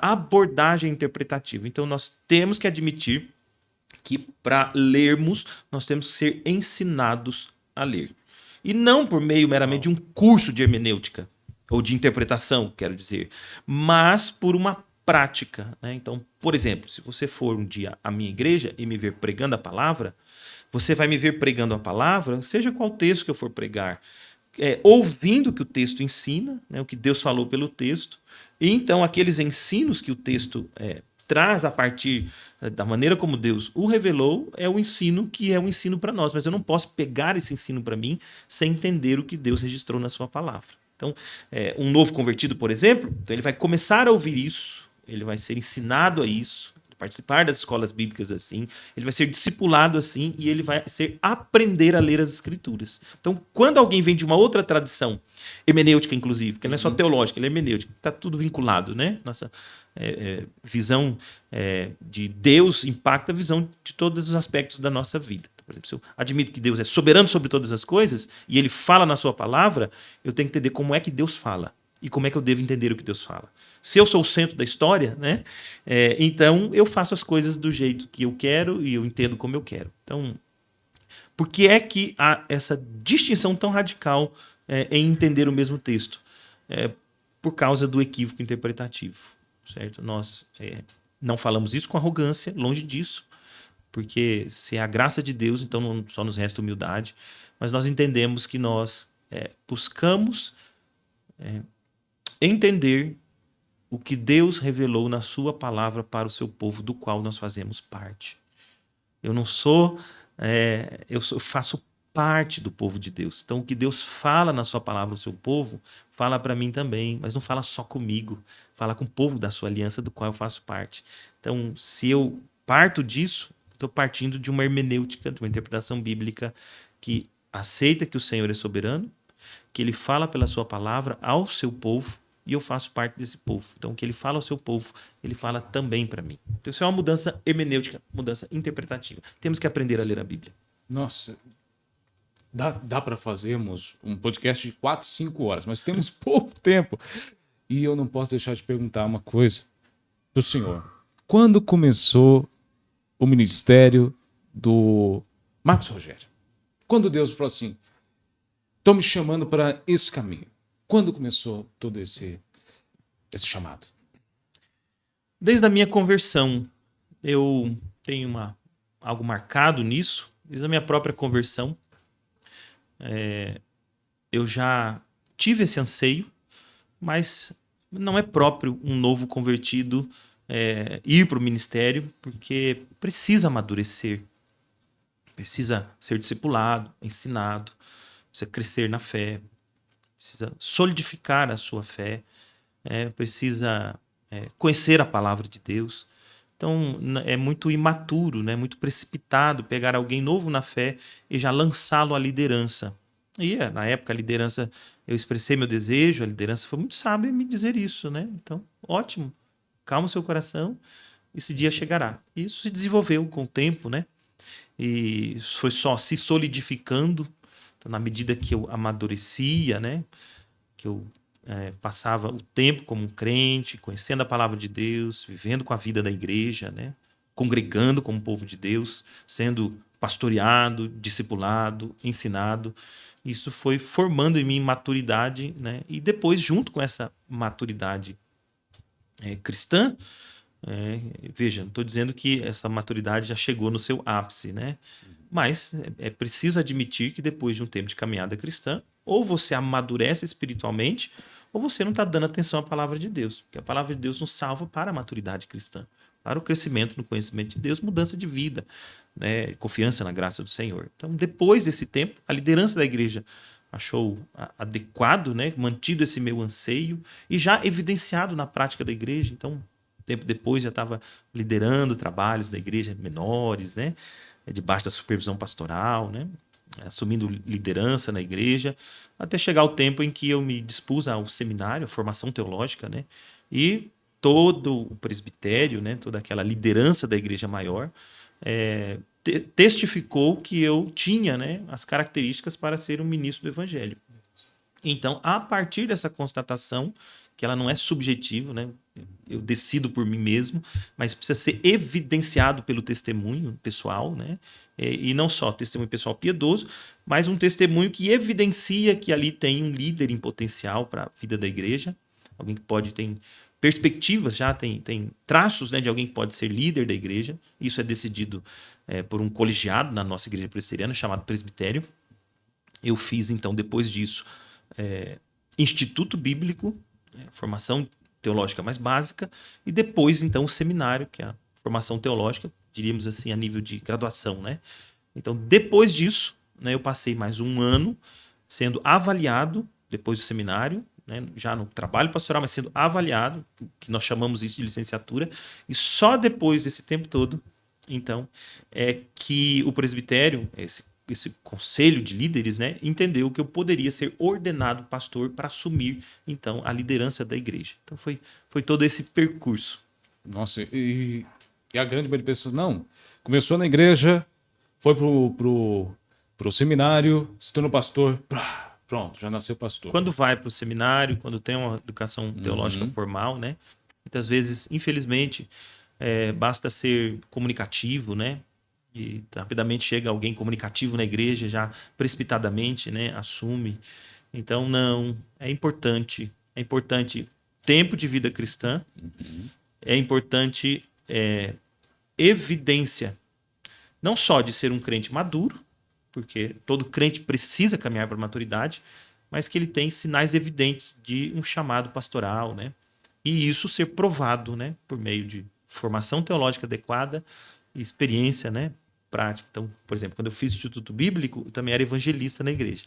abordagem interpretativa. Então nós temos que admitir que para lermos, nós temos que ser ensinados a ler. E não por meio meramente de um curso de hermenêutica, ou de interpretação, quero dizer, mas por uma prática. Né? Então, por exemplo, se você for um dia à minha igreja e me ver pregando a palavra, você vai me ver pregando a palavra, seja qual texto que eu for pregar, ouvindo o que o texto ensina, né, o que Deus falou pelo texto, e então aqueles ensinos que o texto traz a partir da maneira como Deus o revelou, é o ensino que é um ensino para nós. Mas eu não posso pegar esse ensino para mim sem entender o que Deus registrou na sua palavra. Então, um novo convertido, por exemplo, então ele vai começar a ouvir isso, ele vai ser ensinado a isso, participar das escolas bíblicas assim, ele vai ser discipulado assim e ele vai aprender a ler as escrituras. Então, quando alguém vem de uma outra tradição, hermenêutica inclusive, porque não é só teológica, ela é hermenêutica, está tudo vinculado, né? Nossa visão de Deus impacta a visão de todos os aspectos da nossa vida. Por exemplo, se eu admito que Deus é soberano sobre todas as coisas e ele fala na sua palavra, eu tenho que entender como é que Deus fala e como é que eu devo entender o que Deus fala. Se eu sou o centro da história, né, então eu faço as coisas do jeito que eu quero e eu entendo como eu quero. Então, por que é que há essa distinção tão radical em entender o mesmo texto? Por causa do equívoco interpretativo. Certo? Nós não falamos isso com arrogância, longe disso, porque se é a graça de Deus, então não só nos resta humildade, mas nós entendemos que nós buscamos entender o que Deus revelou na sua palavra para o seu povo, do qual nós fazemos parte. Eu não sou, eu faço parte do povo de Deus. Então o que Deus fala na sua palavra ao seu povo, fala para mim também, mas não fala só comigo, fala com o povo da sua aliança, do qual eu faço parte. Então, se eu parto disso, estou partindo de uma hermenêutica, de uma interpretação bíblica que aceita que o Senhor é soberano, que ele fala pela sua palavra ao seu povo, e eu faço parte desse povo. Então, o que ele fala ao seu povo, ele fala também para mim. Então, isso é uma mudança hermenêutica, mudança interpretativa. Temos que aprender a ler a Bíblia. Nossa, dá para fazermos um podcast de 4, 5 horas, mas temos pouco tempo. E eu não posso deixar de perguntar uma coisa do senhor. Quando começou o ministério do Marcos Rogério? Quando Deus falou assim, estou me chamando para esse caminho. Quando começou todo esse chamado? Desde a minha conversão. Eu tenho algo marcado nisso. Desde a minha própria conversão. Eu já tive esse anseio, mas não é próprio um novo convertido ir para o ministério, porque precisa amadurecer, precisa ser discipulado, ensinado, precisa crescer na fé, precisa solidificar a sua fé, precisa conhecer a palavra de Deus. Então é muito imaturo, né? Muito precipitado pegar alguém novo na fé e já lançá-lo à liderança. E na época a liderança, eu expressei meu desejo, a liderança foi muito sábia em me dizer isso, né? Então, ótimo, calma o seu coração, esse dia chegará. Isso se desenvolveu com o tempo, né? E isso foi só se solidificando. Então, na medida que eu amadurecia, né? Que eu passava o tempo como um crente, conhecendo a palavra de Deus, vivendo com a vida da igreja, né? Congregando como povo de Deus, sendo pastoreado, discipulado, ensinado. Isso foi formando em mim maturidade, né? E depois, junto com essa maturidade cristã, veja, não estou dizendo que essa maturidade já chegou no seu ápice, né? Mas é preciso admitir que depois de um tempo de caminhada cristã, ou você amadurece espiritualmente, ou você não está dando atenção à palavra de Deus. Porque a palavra de Deus nos salva para a maturidade cristã, para o crescimento no conhecimento de Deus, mudança de vida, né? Confiança na graça do Senhor. Então, depois desse tempo, a liderança da igreja achou adequado, né? Mantido esse meu anseio e já evidenciado na prática da igreja. Então, tempo depois já estava liderando trabalhos da igreja menores, né? Debaixo da supervisão pastoral, né? Assumindo liderança na igreja, até chegar o tempo em que eu me dispus ao seminário, a formação teológica, né? E todo o presbitério, né? Toda aquela liderança da igreja maior testificou que eu tinha, né, as características para ser um ministro do evangelho. Então, a partir dessa constatação, que ela não é subjetiva, né? Eu decido por mim mesmo, mas precisa ser evidenciado pelo testemunho pessoal, né? E não só testemunho pessoal piedoso, mas um testemunho que evidencia que ali tem um líder em potencial para a vida da igreja, alguém que pode ter perspectivas, já tem traços, né, de alguém que pode ser líder da igreja. Isso é decidido por um colegiado na nossa igreja presbiteriana, chamado presbitério. Eu fiz, então, depois disso, Instituto Bíblico, formação teológica mais básica, e depois, então, o seminário, que é a formação teológica, diríamos assim, a nível de graduação, né? Então, depois disso, né, eu passei mais um ano sendo avaliado, depois do seminário, né, já no trabalho pastoral, mas sendo avaliado, que nós chamamos isso de licenciatura, e só depois desse tempo todo, então, é que o presbitério, esse conselho de líderes, né, entendeu que eu poderia ser ordenado pastor para assumir, então, a liderança da igreja. Então, foi todo esse percurso. Nossa, e a grande maioria de pessoas, não, começou na igreja, foi pro seminário, se tornou pastor, pronto, já nasceu pastor. Quando vai para o seminário, quando tem uma educação teológica formal, né, muitas vezes, infelizmente, basta ser comunicativo, né, e rapidamente chega alguém comunicativo na igreja, já precipitadamente, né, assume. Então, não, é importante tempo de vida cristã, é importante evidência, não só de ser um crente maduro, porque todo crente precisa caminhar para a maturidade, mas que ele tem sinais evidentes de um chamado pastoral, né? E isso ser provado, né, por meio de formação teológica adequada e experiência, né, prática. Então, por exemplo, quando eu fiz o Instituto Bíblico, eu também era evangelista na igreja.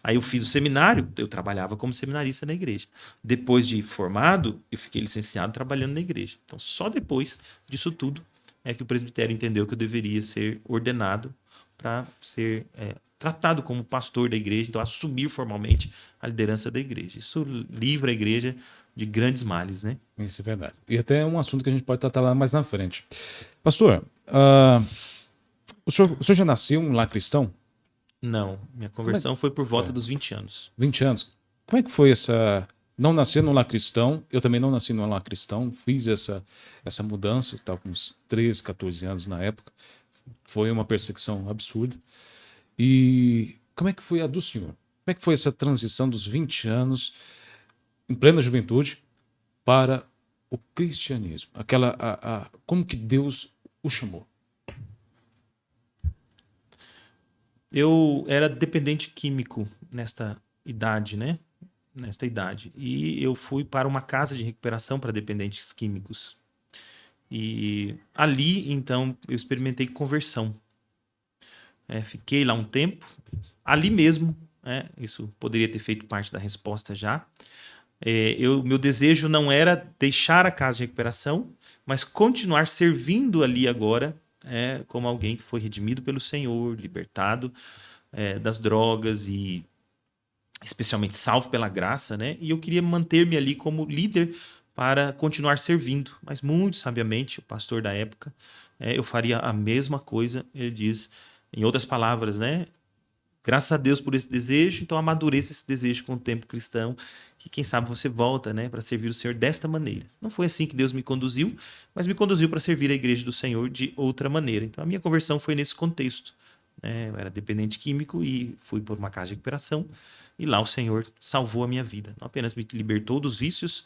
Aí eu fiz o seminário, eu trabalhava como seminarista na igreja. Depois de formado, eu fiquei licenciado trabalhando na igreja. Então, só depois disso tudo é que o presbitério entendeu que eu deveria ser ordenado para ser tratado como pastor da igreja, então assumir formalmente a liderança da igreja. Isso livra a igreja de grandes males, né? Isso é verdade. E até é um assunto que a gente pode tratar lá mais na frente. Pastor, o senhor já nasceu um lar cristão? Não, minha conversão foi por volta dos 20 anos. 20 anos. Como é que foi essa... Não nascer num lar cristão, eu também não nasci num lar cristão, fiz essa mudança, eu estava com uns 13, 14 anos na época. Foi uma perseguição absurda. E como é que foi a do senhor? Como é que foi essa transição dos 20 anos, em plena juventude, para o cristianismo? Como que Deus o chamou? Eu era dependente químico nesta idade, né? Nesta idade. E eu fui para uma casa de recuperação para dependentes químicos. E ali, então, eu experimentei conversão. Fiquei lá um tempo, ali mesmo, isso poderia ter feito parte da resposta já. Meu desejo não era deixar a casa de recuperação, mas continuar servindo ali agora, como alguém que foi redimido pelo Senhor, libertado das drogas e especialmente salvo pela graça, né? E eu queria manter-me ali como líder para continuar servindo. Mas muito sabiamente, o pastor da época, eu faria a mesma coisa. Ele diz, em outras palavras, né? Graças a Deus por esse desejo, então amadureça esse desejo com o tempo cristão, que quem sabe você volta, né, para servir o Senhor desta maneira. Não foi assim que Deus me conduziu, mas me conduziu para servir a igreja do Senhor de outra maneira. Então a minha conversão foi nesse contexto, né? Eu era dependente químico e fui por uma casa de recuperação, e lá o Senhor salvou a minha vida. Não apenas me libertou dos vícios,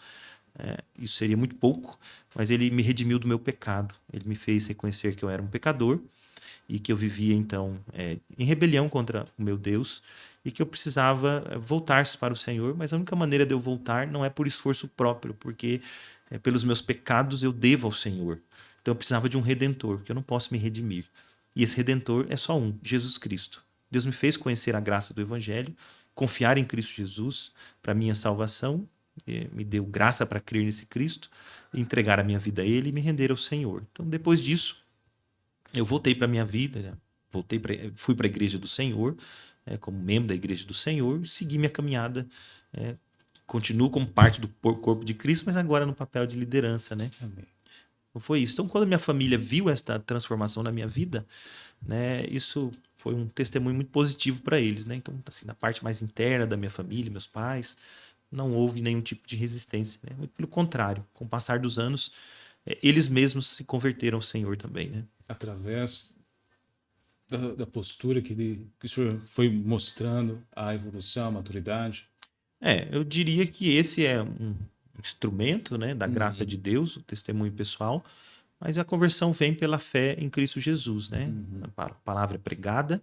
isso seria muito pouco, mas ele me redimiu do meu pecado. Ele me fez reconhecer que eu era um pecador, e que eu vivia, então, em rebelião contra o meu Deus, e que eu precisava voltar-se para o Senhor, mas a única maneira de eu voltar não é por esforço próprio, porque pelos meus pecados eu devo ao Senhor. Então eu precisava de um Redentor, porque eu não posso me redimir. E esse Redentor é só um, Jesus Cristo. Deus me fez conhecer a graça do Evangelho, confiar em Cristo Jesus para minha salvação, me deu graça para crer nesse Cristo, entregar a minha vida a Ele e me render ao Senhor. Então, depois disso, eu voltei para a minha vida, fui para a igreja do Senhor, como membro da igreja do Senhor, segui minha caminhada, continuo como parte do corpo de Cristo, mas agora no papel de liderança, né? Amém. Então foi isso. Então, quando a minha família viu esta transformação na minha vida, né, isso foi um testemunho muito positivo para eles, né? Então, assim, na parte mais interna da minha família, meus pais, não houve nenhum tipo de resistência, né? Muito pelo contrário, com o passar dos anos, eles mesmos se converteram ao Senhor também, né? Através da postura que o senhor foi mostrando, a evolução, a maturidade. Eu diria que esse é um instrumento, né, da graça de Deus, o testemunho pessoal, mas a conversão vem pela fé em Cristo Jesus, né? A palavra é pregada,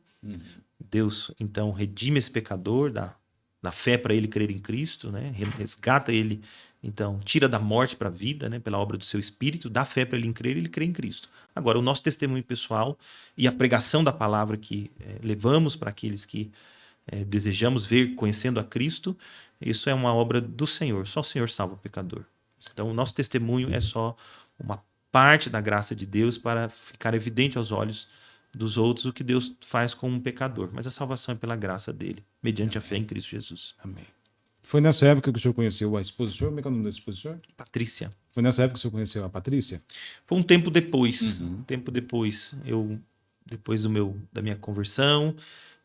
Deus então redime esse pecador, dá fé para ele crer em Cristo, né? Resgata ele, então tira da morte para a vida, né? Pela obra do seu Espírito, dá fé para ele crer, ele crê em Cristo. Agora, o nosso testemunho pessoal e a pregação da palavra que levamos para aqueles que desejamos ver conhecendo a Cristo, isso é uma obra do Senhor. Só o Senhor salva o pecador. Então, o nosso testemunho é só uma parte da graça de Deus para ficar evidente aos olhos dos outros o que Deus faz com um pecador. Mas a salvação é pela graça dele, mediante a fé em Cristo Jesus. Amém. Foi nessa época que o senhor conheceu a esposa do senhor? Como é que é o nome da esposa do senhor? Patrícia. Foi nessa época que o senhor conheceu a Patrícia? Foi um tempo depois. Um tempo depois. Depois da minha conversão,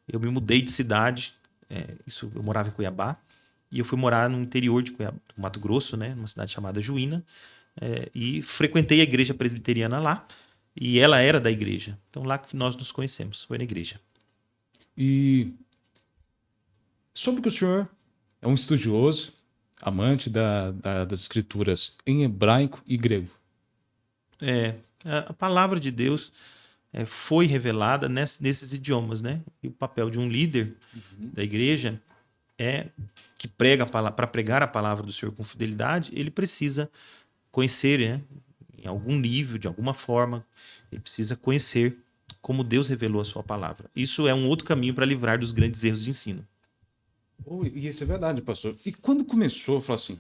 eu me mudei de cidade. Eu morava em Cuiabá. E eu fui morar no interior de Cuiabá, do Mato Grosso, né, numa cidade chamada Juína. E frequentei a igreja presbiteriana lá. E ela era da igreja. Então lá que nós nos conhecemos. Foi na igreja. E sobre que o senhor é um estudioso, amante das escrituras em hebraico e grego. A palavra de Deus foi revelada nesses idiomas, né? E o papel de um líder da igreja que prega para pregar a palavra do Senhor com fidelidade, ele precisa conhecer, né? Em algum nível, de alguma forma, ele precisa conhecer como Deus revelou a sua palavra. Isso é um outro caminho para livrar dos grandes erros de ensino. E isso é verdade, pastor. E quando começou, falou assim,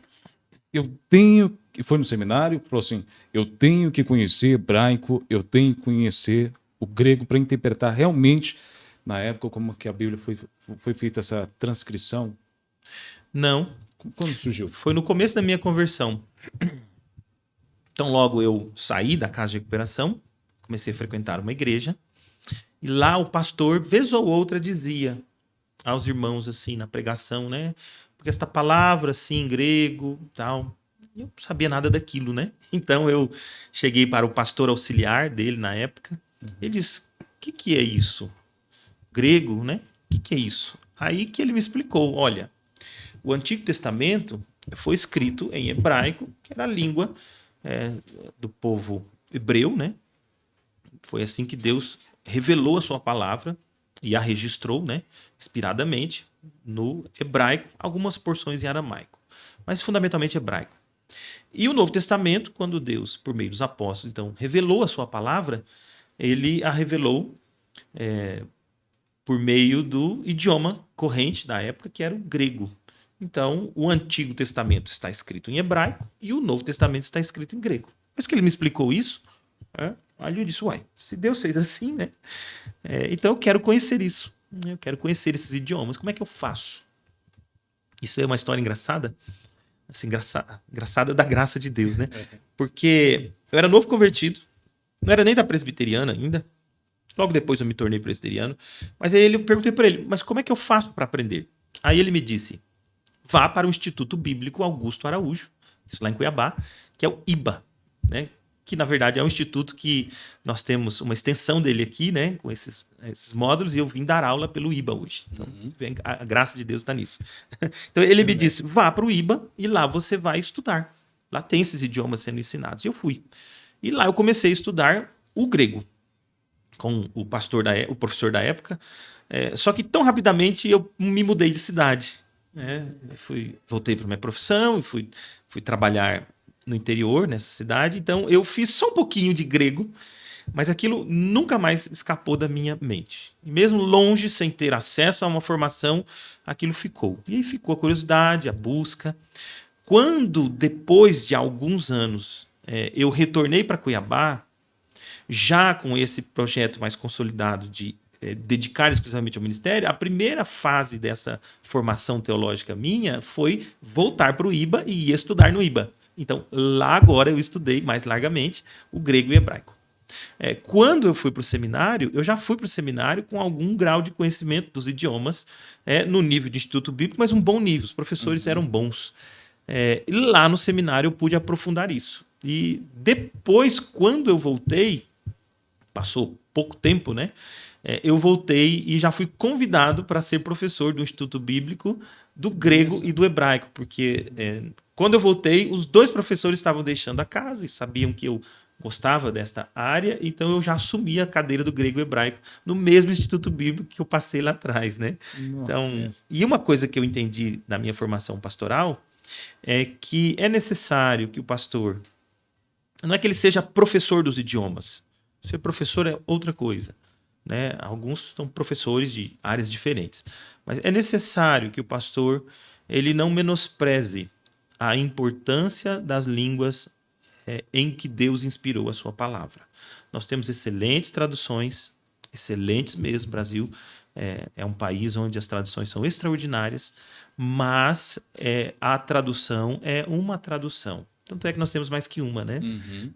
foi no seminário, falou assim, eu tenho que conhecer hebraico, eu tenho que conhecer o grego para interpretar realmente, na época, como que a Bíblia foi feita essa transcrição? Não. Quando surgiu? Foi no começo da minha conversão. Então, logo eu saí da casa de recuperação, comecei a frequentar uma igreja, e lá o pastor, vez ou outra, dizia aos irmãos, assim, na pregação, né? Porque esta palavra, assim, em grego, tal, eu não sabia nada daquilo, né? Então, eu cheguei para o pastor auxiliar dele na época, ele disse, o que é isso? Grego, né? O que é isso? Aí que ele me explicou, olha, o Antigo Testamento foi escrito em hebraico, que era a língua do povo hebreu, né? Foi assim que Deus revelou a sua palavra e a registrou, né, inspiradamente no hebraico, algumas porções em aramaico, mas fundamentalmente hebraico. E o Novo Testamento, quando Deus, por meio dos apóstolos, então, revelou a sua palavra, ele a revelou por meio do idioma corrente da época, que era o grego. Então, o Antigo Testamento está escrito em hebraico e o Novo Testamento está escrito em grego. Mas que ele me explicou isso, aí eu disse, se Deus fez assim, né? Então eu quero conhecer isso. Eu quero conhecer esses idiomas. Como é que eu faço? Isso é uma história engraçada. assim, engraçada da graça de Deus, né? Porque eu era novo convertido, não era nem da presbiteriana ainda. Logo depois eu me tornei presbiteriano. Mas aí eu perguntei para ele, mas como é que eu faço para aprender? Aí ele me disse, vá para o Instituto Bíblico Augusto Araújo, isso lá em Cuiabá, que é o IBA, né? Que na verdade é um instituto que nós temos uma extensão dele aqui, né? Com esses módulos, e eu vim dar aula pelo IBA hoje. Então, a graça de Deus está nisso. Então ele me disse, vá para o IBA e lá você vai estudar. Lá tem esses idiomas sendo ensinados. E eu fui. E lá eu comecei a estudar o grego com o o professor da época. Só que tão rapidamente eu me mudei de cidade. Voltei para minha profissão e fui trabalhar no interior, nessa cidade. Então eu fiz só um pouquinho de grego, mas aquilo nunca mais escapou da minha mente. E mesmo longe, sem ter acesso a uma formação, aquilo ficou. E aí ficou a curiosidade, a busca. Quando, depois de alguns anos, eu retornei para Cuiabá, já com esse projeto mais consolidado de dedicar exclusivamente ao ministério, a primeira fase dessa formação teológica minha foi voltar para o IBA e estudar no IBA. Então, lá agora eu estudei mais largamente o grego e o hebraico. Quando eu fui para o seminário, eu já fui para o seminário com algum grau de conhecimento dos idiomas, no nível de Instituto Bíblico, mas um bom nível, os professores eram bons. E lá no seminário eu pude aprofundar isso. E depois, quando eu voltei, passou pouco tempo, né? Eu voltei e já fui convidado para ser professor do Instituto Bíblico do grego e do hebraico, porque quando eu voltei, os dois professores estavam deixando a casa e sabiam que eu gostava desta área, então eu já assumi a cadeira do grego e hebraico no mesmo Instituto Bíblico que eu passei lá atrás, né? E uma coisa que eu entendi na minha formação pastoral é que é necessário que o pastor, não é que ele seja professor dos idiomas, ser professor é outra coisa, né? Alguns são professores de áreas diferentes, mas é necessário que o pastor ele não menospreze a importância das línguas em que Deus inspirou a sua palavra. Nós temos excelentes traduções, excelentes mesmo. O Brasil é um país onde as traduções são extraordinárias, mas a tradução é uma tradução. Tanto é que nós temos mais que uma, né?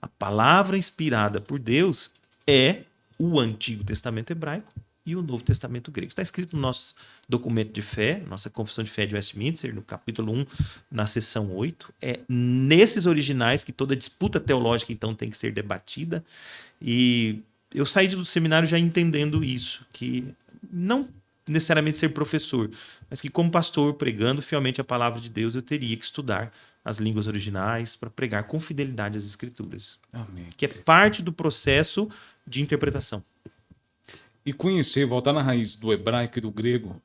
A palavra inspirada por Deus é o Antigo Testamento hebraico e o Novo Testamento grego. Está escrito no nosso documento de fé, nossa Confissão de Fé de Westminster, no capítulo 1, na seção 8. É nesses originais que toda disputa teológica, então, tem que ser debatida. E eu saí do seminário já entendendo isso, que não necessariamente ser professor, mas que como pastor, pregando fielmente a palavra de Deus, eu teria que estudar as línguas originais para pregar com fidelidade as Escrituras. Amém. Que é parte do processo de interpretação. E conhecer, voltar na raiz do hebraico e do grego,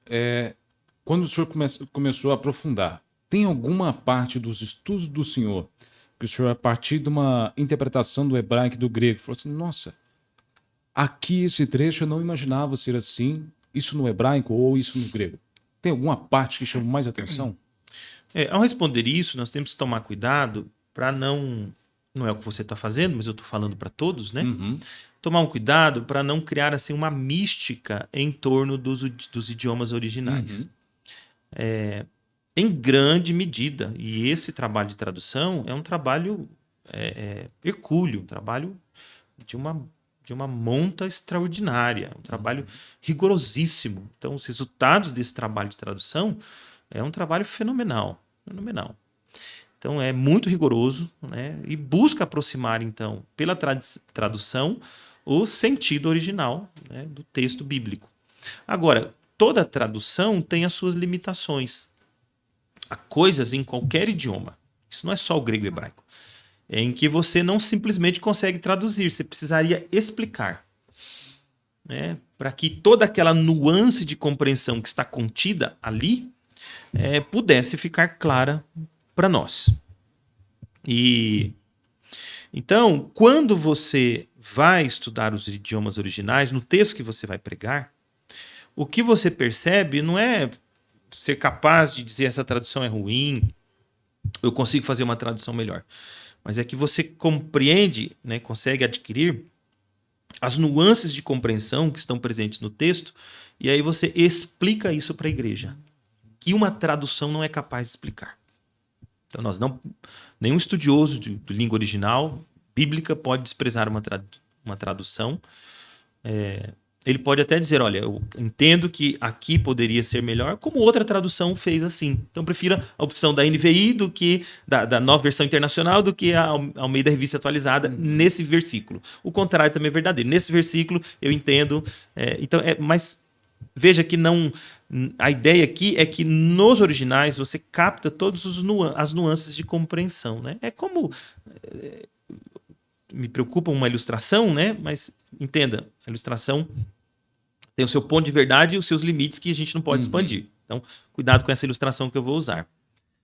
quando o senhor começou a aprofundar, tem alguma parte dos estudos do senhor que o senhor, a partir de uma interpretação do hebraico e do grego, falou assim, nossa, aqui esse trecho eu não imaginava ser assim, isso no hebraico ou isso no grego. Tem alguma parte que chama mais atenção? Ao responder isso, nós temos que tomar cuidado para não é o que você está fazendo, mas eu estou falando para todos, né? Tomar um cuidado para não criar assim uma mística em torno dos idiomas originais. Em grande medida, e esse trabalho de tradução é um trabalho hercúleo, um trabalho de uma monta extraordinária, um trabalho rigorosíssimo. Então, os resultados desse trabalho de tradução é um trabalho fenomenal. Então, é muito rigoroso, né? E busca aproximar, então, pela tradução, o sentido original, né, do texto bíblico. Agora, toda tradução tem as suas limitações. Há coisas em qualquer idioma, isso não é só o grego e o hebraico, em que você não simplesmente consegue traduzir, você precisaria explicar, né, para que toda aquela nuance de compreensão que está contida ali pudesse ficar clara para nós. E então, quando você vai estudar os idiomas originais, no texto que você vai pregar, o que você percebe não é ser capaz de dizer essa tradução é ruim, eu consigo fazer uma tradução melhor, mas é que você compreende, né, consegue adquirir as nuances de compreensão que estão presentes no texto, e aí você explica isso para a igreja, que uma tradução não é capaz de explicar. Então, nenhum estudioso de língua original bíblica pode desprezar uma tradução. Ele pode até dizer, olha, eu entendo que aqui poderia ser melhor, como outra tradução fez assim. Então, prefiro a opção da NVI do que da nova versão internacional do que a Almeida Revista Atualizada nesse versículo. O contrário também é verdadeiro. Nesse versículo, eu entendo. Mas veja que não. A ideia aqui é que nos originais você capta todas as nuances de compreensão, né? É como me preocupa uma ilustração, né? Mas entenda, a ilustração tem o seu ponto de verdade e os seus limites que a gente não pode expandir. Então, cuidado com essa ilustração que eu vou usar.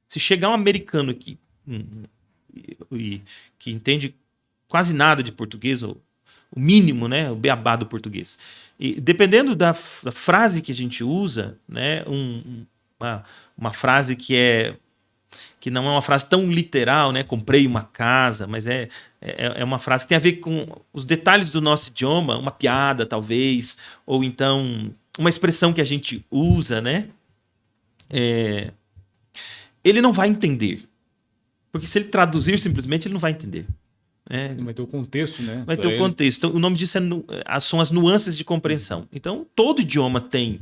Se chegar um americano aqui que entende quase nada de português, ou o mínimo, né, o beabá do português, e dependendo da frase que a gente usa, né, uma frase que não é uma frase tão literal, né? Comprei uma casa, mas é uma frase que tem a ver com os detalhes do nosso idioma, uma piada, talvez, ou então uma expressão que a gente usa, né? Ele não vai entender. Porque se ele traduzir simplesmente, ele não vai entender. Vai ter o contexto, né? Vai ter o contexto. Então, o nome disso são as nuances de compreensão. Então, todo idioma tem.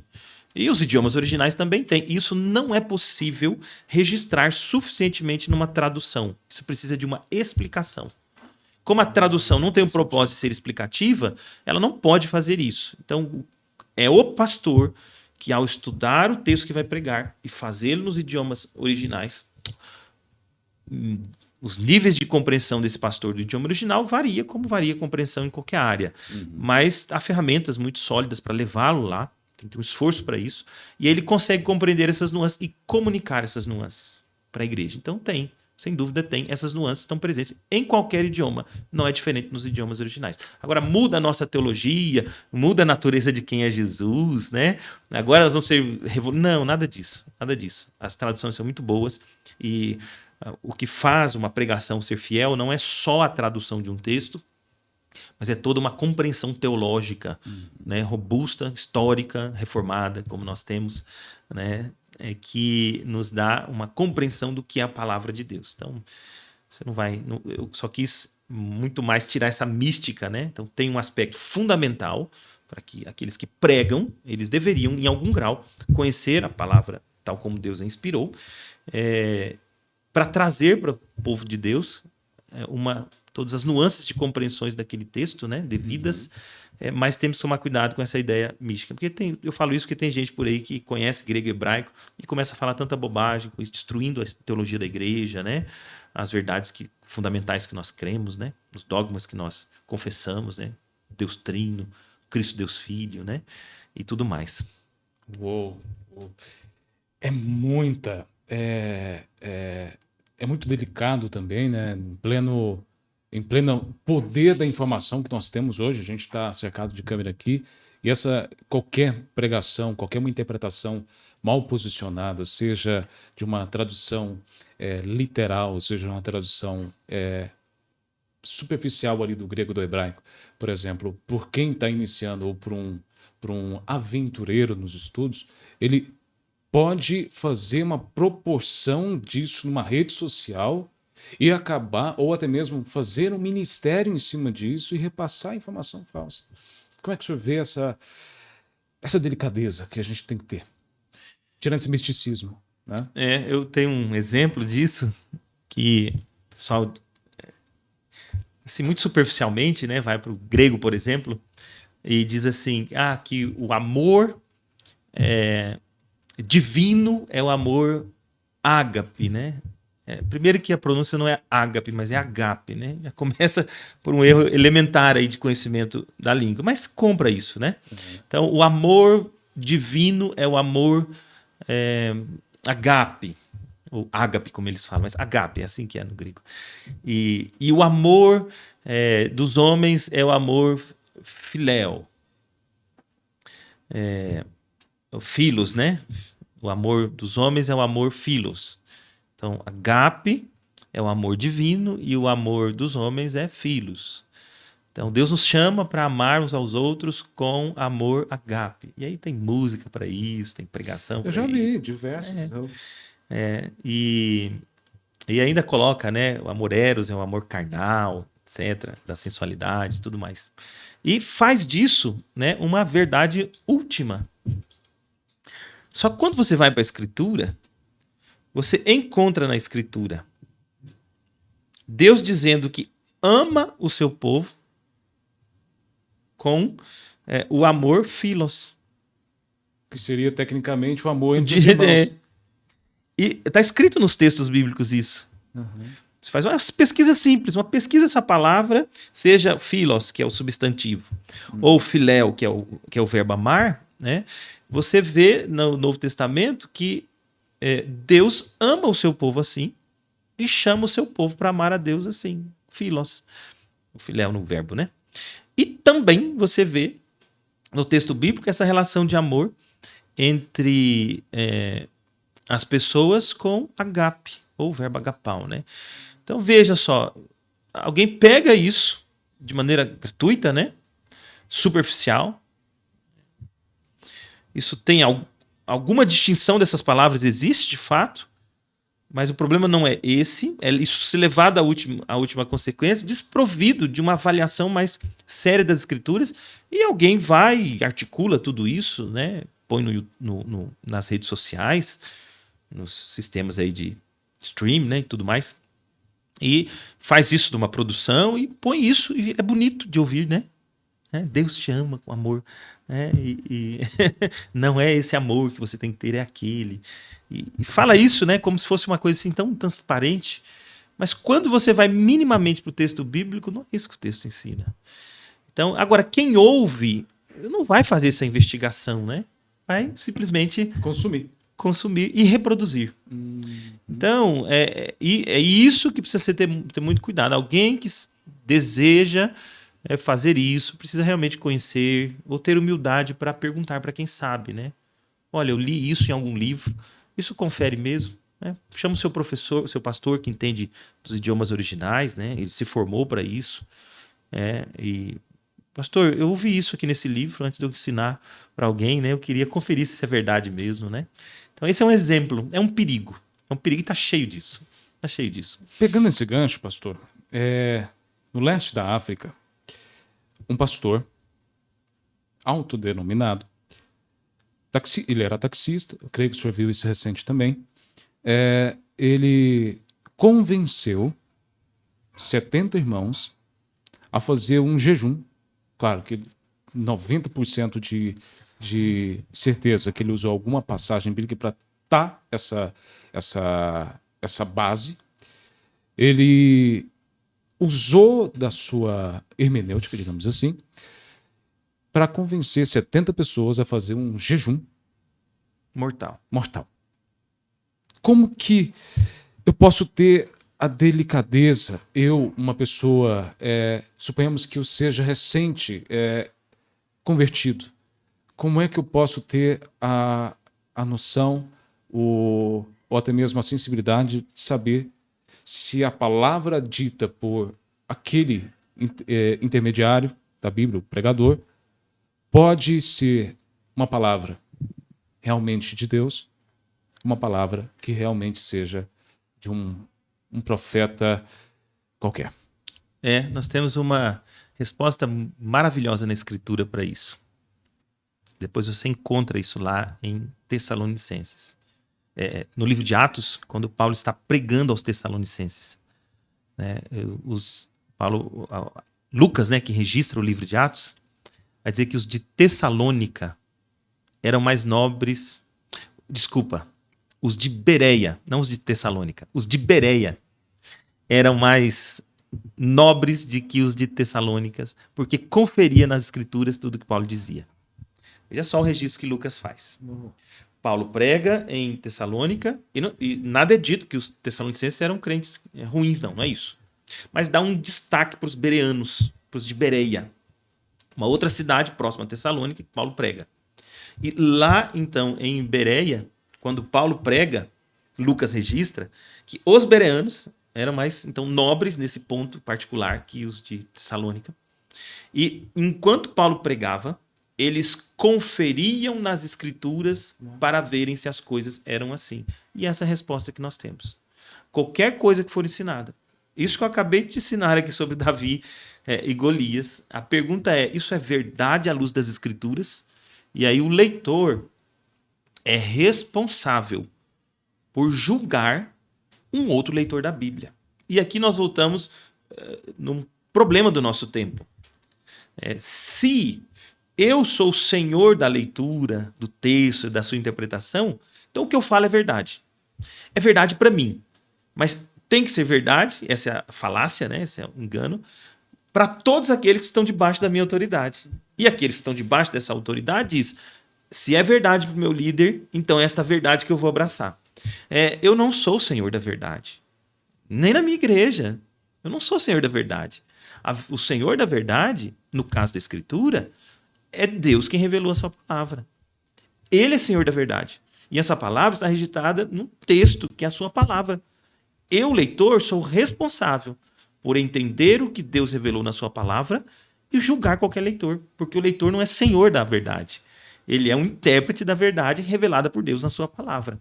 E os idiomas originais também têm. Isso não é possível registrar suficientemente numa tradução. Isso precisa de uma explicação. Como a tradução não tem o propósito de ser explicativa, ela não pode fazer isso. Então, é o pastor que, ao estudar o texto que vai pregar e fazê-lo nos idiomas originais, os níveis de compreensão desse pastor do idioma original varia como varia a compreensão em qualquer área. Mas há ferramentas muito sólidas para levá-lo lá. Tem que ter um esforço para isso. E aí ele consegue compreender essas nuances e comunicar essas nuances para a igreja. Então tem, sem dúvida tem. Essas nuances estão presentes em qualquer idioma. Não é diferente nos idiomas originais. Agora muda a nossa teologia, muda a natureza de quem é Jesus, né? Agora nós vamos ser... Não, nada disso. Nada disso. As traduções são muito boas e o que faz uma pregação ser fiel não é só a tradução de um texto, mas é toda uma compreensão teológica, né, robusta, histórica, reformada, como nós temos, né, que nos dá uma compreensão do que é a palavra de Deus. Então, você não vai... eu só quis muito mais tirar essa mística, né? Então, tem um aspecto fundamental para que aqueles que pregam, eles deveriam, em algum grau, conhecer a palavra tal como Deus a inspirou, para trazer para o povo de Deus todas as nuances de compreensões daquele texto, né, devidas, mas temos que tomar cuidado com essa ideia mística. Porque eu falo isso porque tem gente por aí que conhece grego e hebraico e começa a falar tanta bobagem, com isso, destruindo a teologia da igreja, né, as verdades fundamentais que nós cremos, né, os dogmas que nós confessamos, né, Deus Trino, Cristo Deus Filho, né, e tudo mais. Uou. É muita... É muito delicado também, né? Em pleno poder da informação que nós temos hoje, a gente está cercado de câmera aqui, e qualquer pregação, qualquer uma interpretação mal posicionada, seja de uma tradução literal, seja uma tradução superficial ali do grego do hebraico, por exemplo, por quem está iniciando ou por um aventureiro nos estudos, ele pode fazer uma proporção disso numa rede social e acabar, ou até mesmo fazer um ministério em cima disso e repassar informação falsa. Como é que o senhor vê essa delicadeza que a gente tem que ter? Tirando esse misticismo, né? Eu tenho um exemplo disso que o pessoal, assim, muito superficialmente, né, vai para o grego, por exemplo, e diz assim, que o amor divino é o amor ágape, né? Primeiro que a pronúncia não é ágape, mas é agape, né? Já começa por um erro elementar aí de conhecimento da língua, mas compra isso, né? Então, o amor divino é o amor agape, ou ágape, como eles falam, mas agape, é assim que é no grego. E o amor dos homens é o amor filéu. Filos, né? O amor dos homens é o amor filos. Então, agape é o amor divino e o amor dos homens é filos. Então, Deus nos chama para amar uns aos outros com amor agape. E aí tem música para isso, tem pregação para isso. Eu já vi diversos. E ainda coloca, né? O amor eros é o amor carnal, etc., da sensualidade e tudo mais. E faz disso, né, uma verdade última. Só que quando você vai para a Escritura, você encontra na Escritura Deus dizendo que ama o seu povo com o amor philos. Que seria tecnicamente o amor entre os irmãos. E está escrito nos textos bíblicos isso. Uhum. Você faz uma pesquisa simples, uma pesquisa essa palavra, seja philos, que é o substantivo, ou philéu, que é o verbo amar, né? Você vê no Novo Testamento que Deus ama o seu povo assim e chama o seu povo para amar a Deus assim, philos. O philéu no verbo, né? E também você vê no texto bíblico essa relação de amor entre as pessoas com agape, ou o verbo agapau, né? Então veja só, alguém pega isso de maneira gratuita, né? Superficial. Isso tem alguma distinção dessas palavras, existe de fato, mas o problema não é esse, é isso se levado à última consequência, desprovido de uma avaliação mais séria das escrituras, e alguém vai e articula tudo isso, né? Põe nas redes sociais, nos sistemas aí de stream, né, e tudo mais. E faz isso numa produção e põe isso, e é bonito de ouvir, né? Deus te ama com amor, né? E não é esse amor que você tem que ter, é aquele. E fala isso, né, como se fosse uma coisa assim tão transparente. Mas quando você vai minimamente para o texto bíblico, não é isso que o texto ensina. Então, agora, quem ouve não vai fazer essa investigação, né? Vai simplesmente consumir e reproduzir. Então, é isso que precisa ter muito cuidado. Alguém que deseja fazer isso precisa realmente conhecer ou ter humildade para perguntar para quem sabe, né? Olha, eu li isso em algum livro, isso confere mesmo? Né? Chama o seu professor, o seu pastor que entende dos idiomas originais, né? Ele se formou para isso. E pastor, eu ouvi isso aqui nesse livro antes de eu ensinar para alguém, né? Eu queria conferir se isso é verdade mesmo, né? Então esse é um exemplo, é um perigo. É um perigo e está cheio disso. Está cheio disso. Pegando esse gancho, pastor, no leste da África, um pastor autodenominado, ele era taxista, eu creio que o senhor viu isso recente também, ele convenceu 70 irmãos a fazer um jejum. Claro que 90% de certeza que ele usou alguma passagem bíblica para dar essa base. Ele usou da sua hermenêutica, digamos assim, para convencer 70 pessoas a fazer um jejum mortal. Como que eu posso ter a delicadeza, uma pessoa, suponhamos que eu seja recente convertido, como é que eu posso ter a noção ou até mesmo a sensibilidade de saber se a palavra dita por aquele intermediário da Bíblia, o pregador, pode ser uma palavra realmente de Deus, uma palavra que realmente seja de um profeta qualquer? Nós temos uma resposta maravilhosa na Escritura para isso. Depois você encontra isso lá em Tessalonicenses. No livro de Atos, quando Paulo está pregando aos Tessalonicenses, né, Lucas, né, que registra o livro de Atos, vai dizer que os de Tessalônica eram mais nobres. Desculpa, os de Bereia, não os de Tessalônica, os de Bereia eram mais nobres do que os de Tessalônicas, porque conferia nas escrituras tudo que Paulo dizia. Veja só o registro que Lucas faz. Paulo prega em Tessalônica, e nada é dito que os tessalonicenses eram crentes ruins, não é isso. Mas dá um destaque para os bereanos, para os de Bereia, uma outra cidade próxima a Tessalônica que Paulo prega. E lá, então, em Bereia, quando Paulo prega, Lucas registra que os bereanos eram mais, então, nobres nesse ponto particular que os de Tessalônica. E enquanto Paulo pregava, eles conferiam nas escrituras para verem se as coisas eram assim. E essa é a resposta que nós temos. qualquer coisa que for ensinada. Isso que eu acabei de te ensinar aqui sobre Davi e Golias. A pergunta é, isso é verdade à luz das Escrituras? E aí o leitor é responsável por julgar um outro leitor da Bíblia. E aqui nós voltamos num problema do nosso tempo. Se eu sou o senhor da leitura, do texto, da sua interpretação, então o que eu falo é verdade. É verdade para mim. Mas tem que ser verdade, essa é a falácia, né? Esse é o engano, para todos aqueles que estão debaixo da minha autoridade. E aqueles que estão debaixo dessa autoridade diz, se é verdade para o meu líder, então é esta verdade que eu vou abraçar. Eu não sou o senhor da verdade. Nem na minha igreja. Eu não sou o senhor da verdade. O senhor da verdade, no caso da Escritura, é Deus quem revelou a sua palavra. Ele é senhor da verdade. E essa palavra está registrada no texto, que é a sua palavra. Eu, leitor, sou responsável por entender o que Deus revelou na sua palavra e julgar qualquer leitor, porque o leitor não é senhor da verdade. Ele é um intérprete da verdade revelada por Deus na sua palavra.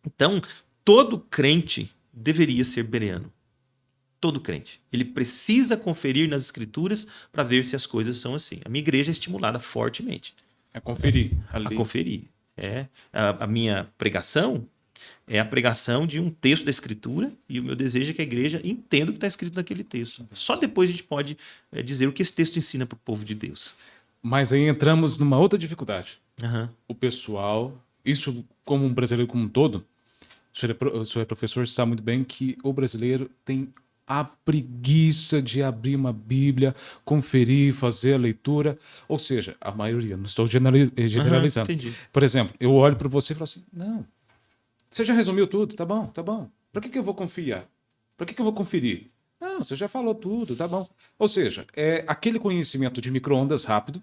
Então, todo crente deveria ser bereano. Todo crente. Ele precisa conferir nas Escrituras para ver se as coisas são assim. A minha igreja é estimulada fortemente. A conferir. A conferir. A minha pregação é a pregação de um texto da Escritura e o meu desejo é que a igreja entenda o que está escrito naquele texto. Só depois a gente pode dizer o que esse texto ensina para o povo de Deus. Mas aí entramos numa outra dificuldade. Uhum. O pessoal, isso como um brasileiro como um todo, o senhor é professor, sabe muito bem que o brasileiro tem a preguiça de abrir uma Bíblia, conferir, fazer a leitura. Ou seja, a maioria, não estou generalizando. Por exemplo, eu olho para você e falo assim, não, você já resumiu tudo, tá bom, tá bom. Para que eu vou confiar? Para que eu vou conferir? Não, você já falou tudo, tá bom. Ou seja, é aquele conhecimento de micro-ondas rápido,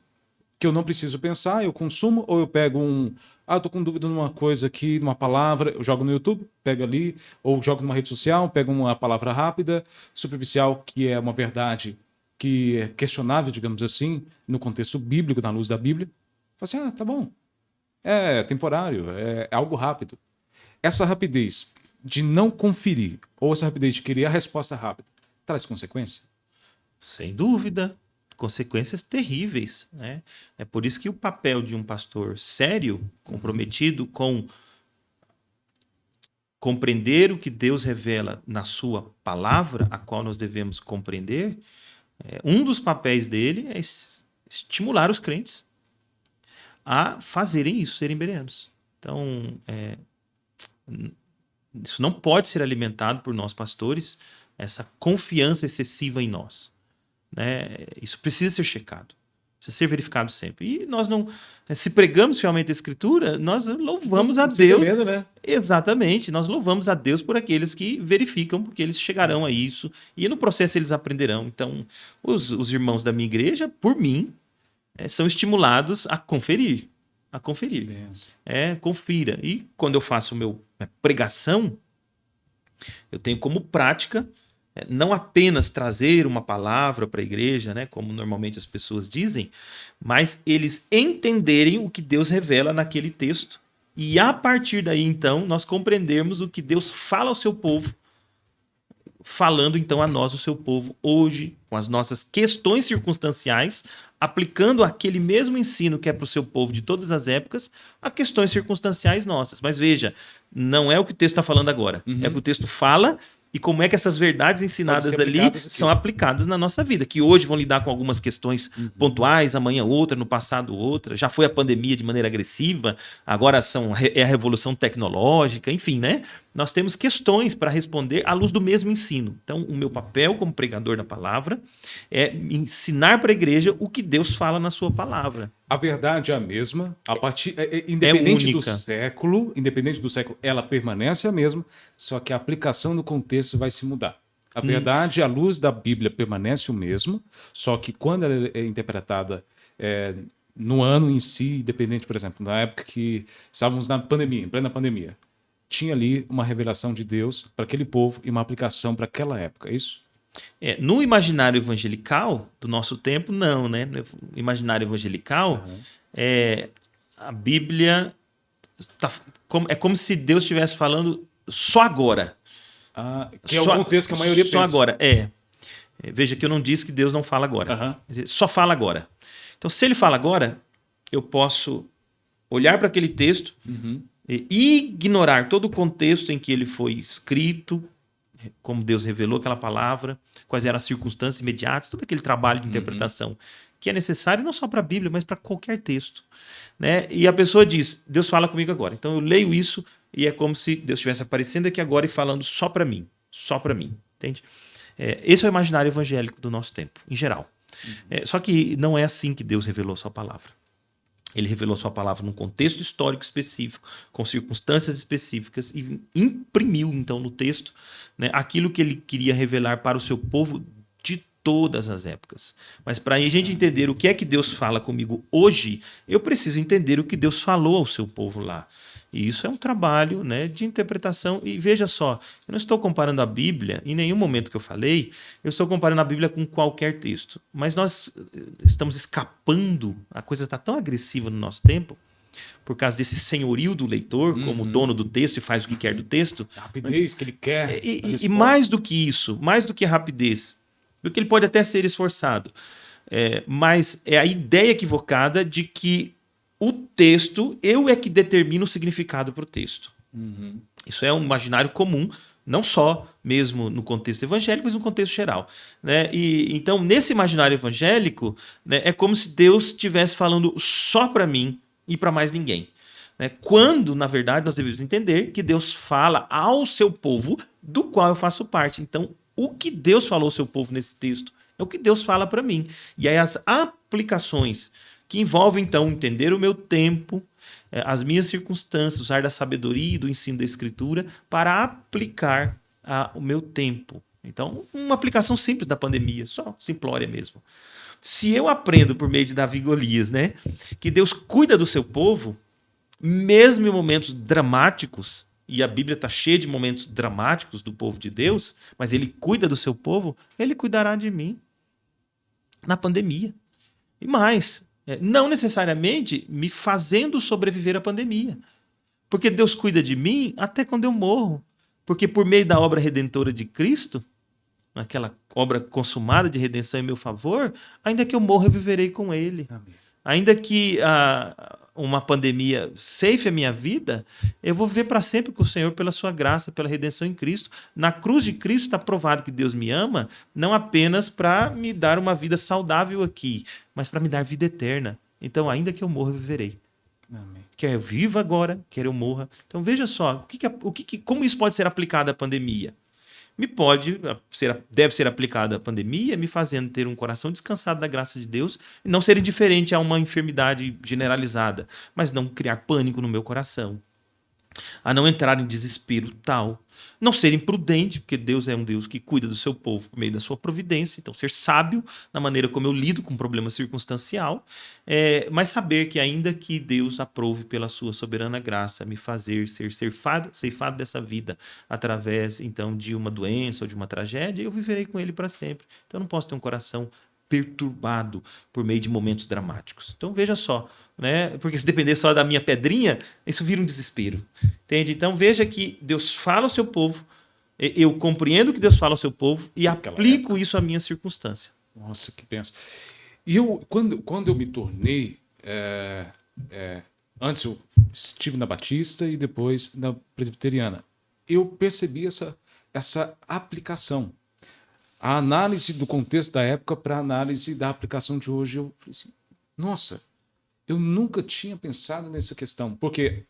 que eu não preciso pensar, eu consumo, ou eu pego eu tô com dúvida numa coisa aqui, numa palavra, eu jogo no YouTube, pego ali, ou jogo numa rede social, pego uma palavra rápida, superficial, que é uma verdade que é questionável, digamos assim, no contexto bíblico, na luz da Bíblia. Falo assim, tá bom. É temporário, é algo rápido. Essa rapidez de não conferir, ou essa rapidez de querer a resposta rápida, traz consequência? Sem dúvida. Consequências terríveis, né? É por isso que o papel de um pastor sério, comprometido com compreender o que Deus revela na sua palavra, a qual nós devemos compreender, um dos papéis dele é estimular os crentes a fazerem isso, serem bereanos. Então, isso não pode ser alimentado por nós pastores, essa confiança excessiva em nós. Né? Isso precisa ser checado, precisa ser verificado sempre. E nós não, se pregamos fielmente a Escritura, nós louvamos a Deus. Medo, né? Exatamente, nós louvamos a Deus por aqueles que verificam, porque eles chegarão a isso e no processo eles aprenderão. Então, os irmãos da minha igreja, por mim, são estimulados a conferir. Confira. E quando eu faço minha pregação, eu tenho como prática não apenas trazer uma palavra para a igreja, né, como normalmente as pessoas dizem, mas eles entenderem o que Deus revela naquele texto. E a partir daí, então, nós compreendermos o que Deus fala ao seu povo, falando então a nós, o seu povo, hoje, com as nossas questões circunstanciais, aplicando aquele mesmo ensino que é para o seu povo de todas as épocas, a questões circunstanciais nossas. Mas veja, não é o que o texto está falando agora. É o que o texto fala e como é que essas verdades ensinadas ali são aplicadas na nossa vida, que hoje vão lidar com algumas questões pontuais, amanhã outra, no passado outra, já foi a pandemia de maneira agressiva, agora é a revolução tecnológica, enfim, né? Nós temos questões para responder à luz do mesmo ensino. Então, o meu papel como pregador da palavra é ensinar para a igreja o que Deus fala na sua palavra. A verdade é a mesma, independente do século, ela permanece a mesma, só que a aplicação no contexto vai se mudar. A verdade, à luz da Bíblia, permanece o mesmo, só que quando ela é interpretada no ano em si, independente, por exemplo, na época que estávamos na pandemia, em plena pandemia, tinha ali uma revelação de Deus para aquele povo e uma aplicação para aquela época, é isso? No imaginário evangelical do nosso tempo, não, né? No imaginário evangelical, a Bíblia é como se Deus estivesse falando só agora. Que é o contexto que a maioria pensa. Só agora, veja que eu não disse que Deus não fala agora. Quer dizer, só fala agora. Então, se ele fala agora, eu posso olhar para aquele texto e ignorar todo o contexto em que ele foi escrito, como Deus revelou aquela palavra, quais eram as circunstâncias imediatas, todo aquele trabalho de interpretação que é necessário não só para a Bíblia, mas para qualquer texto. Né? E a pessoa diz, Deus fala comigo agora. Então eu leio isso e é como se Deus estivesse aparecendo aqui agora e falando só para mim. Só para mim. Entende? Esse é o imaginário evangélico do nosso tempo, em geral. Só que não é assim que Deus revelou a sua palavra. Ele revelou a sua palavra num contexto histórico específico, com circunstâncias específicas, e imprimiu, então, no texto, né, aquilo que ele queria revelar para o seu povo de todas as épocas. Mas para a gente entender o que é que Deus fala comigo hoje, eu preciso entender o que Deus falou ao seu povo lá. E isso é um trabalho, né, de interpretação. E veja só, eu não estou comparando a Bíblia, em nenhum momento que eu falei, eu estou comparando a Bíblia com qualquer texto. Mas nós estamos escapando, a coisa está tão agressiva no nosso tempo, por causa desse senhorio do leitor, como dono do texto e faz o que quer do texto. A rapidez que ele quer. E mais do que isso, mais do que a rapidez, porque ele pode até ser esforçado, mas é a ideia equivocada de que o texto, eu é que determino o significado para o texto. Isso é um imaginário comum, não só mesmo no contexto evangélico, mas no contexto geral. Né? E, então, nesse imaginário evangélico, né, é como se Deus estivesse falando só para mim e para mais ninguém. Né? Quando, na verdade, nós devemos entender que Deus fala ao seu povo, do qual eu faço parte. Então, o que Deus falou ao seu povo nesse texto é o que Deus fala para mim. E aí as aplicações que envolvem, então, entender o meu tempo, as minhas circunstâncias, usar da sabedoria e do ensino da Escritura para aplicar o meu tempo. Então, uma aplicação simples da pandemia, só simplória mesmo. Se eu aprendo por meio de Davi e Golias, né, que Deus cuida do seu povo, mesmo em momentos dramáticos, e a Bíblia está cheia de momentos dramáticos do povo de Deus, mas ele cuida do seu povo, ele cuidará de mim na pandemia. E mais, não necessariamente me fazendo sobreviver à pandemia. Porque Deus cuida de mim até quando eu morro. Porque por meio da obra redentora de Cristo, aquela obra consumada de redenção em meu favor, ainda que eu morra, eu viverei com Ele. Amém. Ainda que uma pandemia ceife a minha vida, eu vou viver para sempre com o Senhor pela sua graça, pela redenção em Cristo. Na cruz de Cristo está provado que Deus me ama, não apenas para me dar uma vida saudável aqui, mas para me dar vida eterna. Então, ainda que eu morra, eu viverei. Amém. Quer eu viva agora, quer eu morra. Então, veja só, como isso pode ser aplicado à pandemia? Deve ser aplicada a pandemia, me fazendo ter um coração descansado da graça de Deus e não ser indiferente a uma enfermidade generalizada, mas não criar pânico no meu coração, a não entrar em desespero tal, não ser imprudente, porque Deus é um Deus que cuida do seu povo por meio da sua providência, então ser sábio na maneira como eu lido com um problema circunstancial, mas saber que ainda que Deus aprove pela sua soberana graça me fazer ser ceifado dessa vida através então de uma doença ou de uma tragédia, eu viverei com Ele para sempre. Então eu não posso ter um coração perturbado por meio de momentos dramáticos. Então veja só, né? Porque se depender só da minha pedrinha, isso vira um desespero. Entende? Então veja que Deus fala ao seu povo, eu compreendo o que Deus fala ao seu povo e aplico isso à minha circunstância. Nossa, que penso. E quando eu me tornei... antes eu estive na Batista e depois na Presbiteriana. Eu percebi essa aplicação. A análise do contexto da época para a análise da aplicação de hoje. Eu falei assim, nossa, eu nunca tinha pensado nessa questão. Porque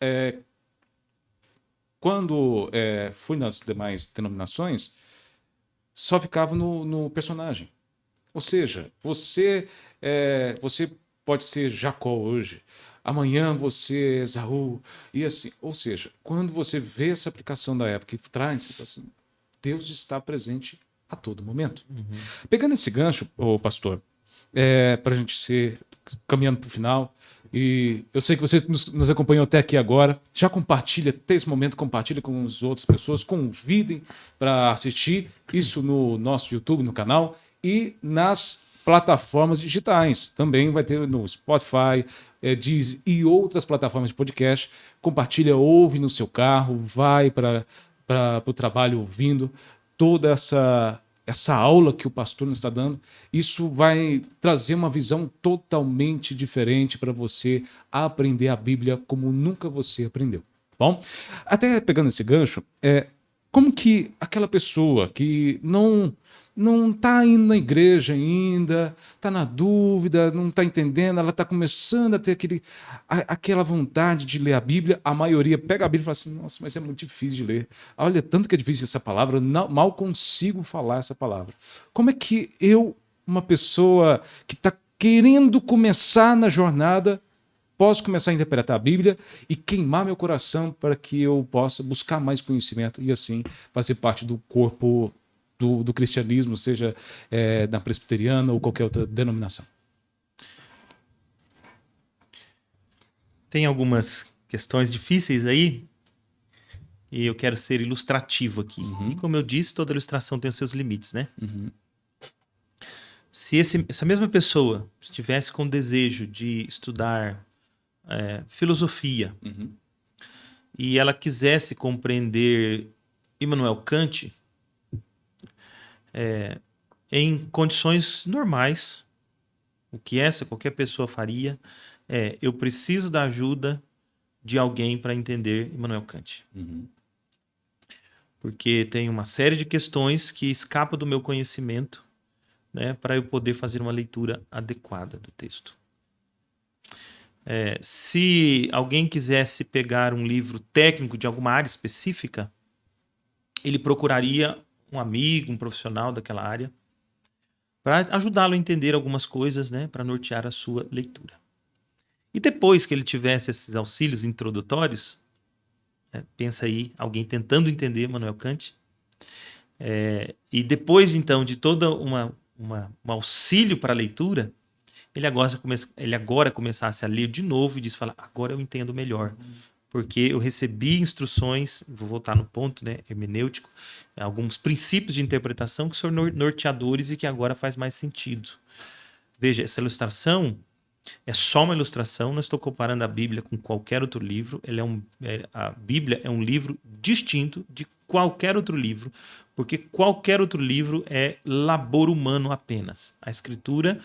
quando fui nas demais denominações, só ficava no personagem. Ou seja, você pode ser Jacó hoje, amanhã você é Esaú, e assim. Ou seja, quando você vê essa aplicação da época e traz, você fala assim, Deus está presente a todo momento. Pegando esse gancho, pastor, para a gente caminhando para o final, e eu sei que você nos acompanhou até aqui agora, já compartilha, até esse momento, compartilha com as outras pessoas, convidem para assistir isso no nosso YouTube, no canal, e nas plataformas digitais. Também vai ter no Spotify, Deezer e outras plataformas de podcast. Compartilha, ouve no seu carro, vai para para o trabalho ouvindo toda essa aula que o pastor nos está dando, isso vai trazer uma visão totalmente diferente para você aprender a Bíblia como nunca você aprendeu. Bom, até pegando esse gancho, como que aquela pessoa que não está indo na igreja ainda, está na dúvida, não está entendendo, ela está começando a ter aquela vontade de ler a Bíblia, a maioria pega a Bíblia e fala assim, nossa, mas é muito difícil de ler. Olha, tanto que é difícil essa palavra, eu mal consigo falar essa palavra. Como é que eu, uma pessoa que está querendo começar na jornada, posso começar a interpretar a Bíblia e queimar meu coração para que eu possa buscar mais conhecimento e assim fazer parte do corpo do cristianismo, seja da presbiteriana ou qualquer outra denominação? Tem algumas questões difíceis aí e eu quero ser ilustrativo aqui. E como eu disse, toda ilustração tem os seus limites, né? Se essa mesma pessoa estivesse com desejo de estudar filosofia e ela quisesse compreender Immanuel Kant em condições normais, o que qualquer pessoa faria, eu preciso da ajuda de alguém para entender Immanuel Kant. Porque tem uma série de questões que escapam do meu conhecimento, né, para eu poder fazer uma leitura adequada do texto. Se alguém quisesse pegar um livro técnico de alguma área específica, ele procuraria um amigo, um profissional daquela área, para ajudá-lo a entender algumas coisas, né, para nortear a sua leitura. E depois que ele tivesse esses auxílios introdutórios, pensa aí, alguém tentando entender Immanuel Kant, e depois então de todo um auxílio para a leitura, ele agora começasse a ler de novo e disse, agora eu entendo melhor, porque eu recebi instruções, vou voltar no ponto, né, hermenêutico, alguns princípios de interpretação que são norteadores e que agora faz mais sentido. Veja, essa ilustração é só uma ilustração, não estou comparando a Bíblia com qualquer outro livro, a Bíblia é um livro distinto de qualquer outro livro, porque qualquer outro livro é labor humano apenas. A Escritura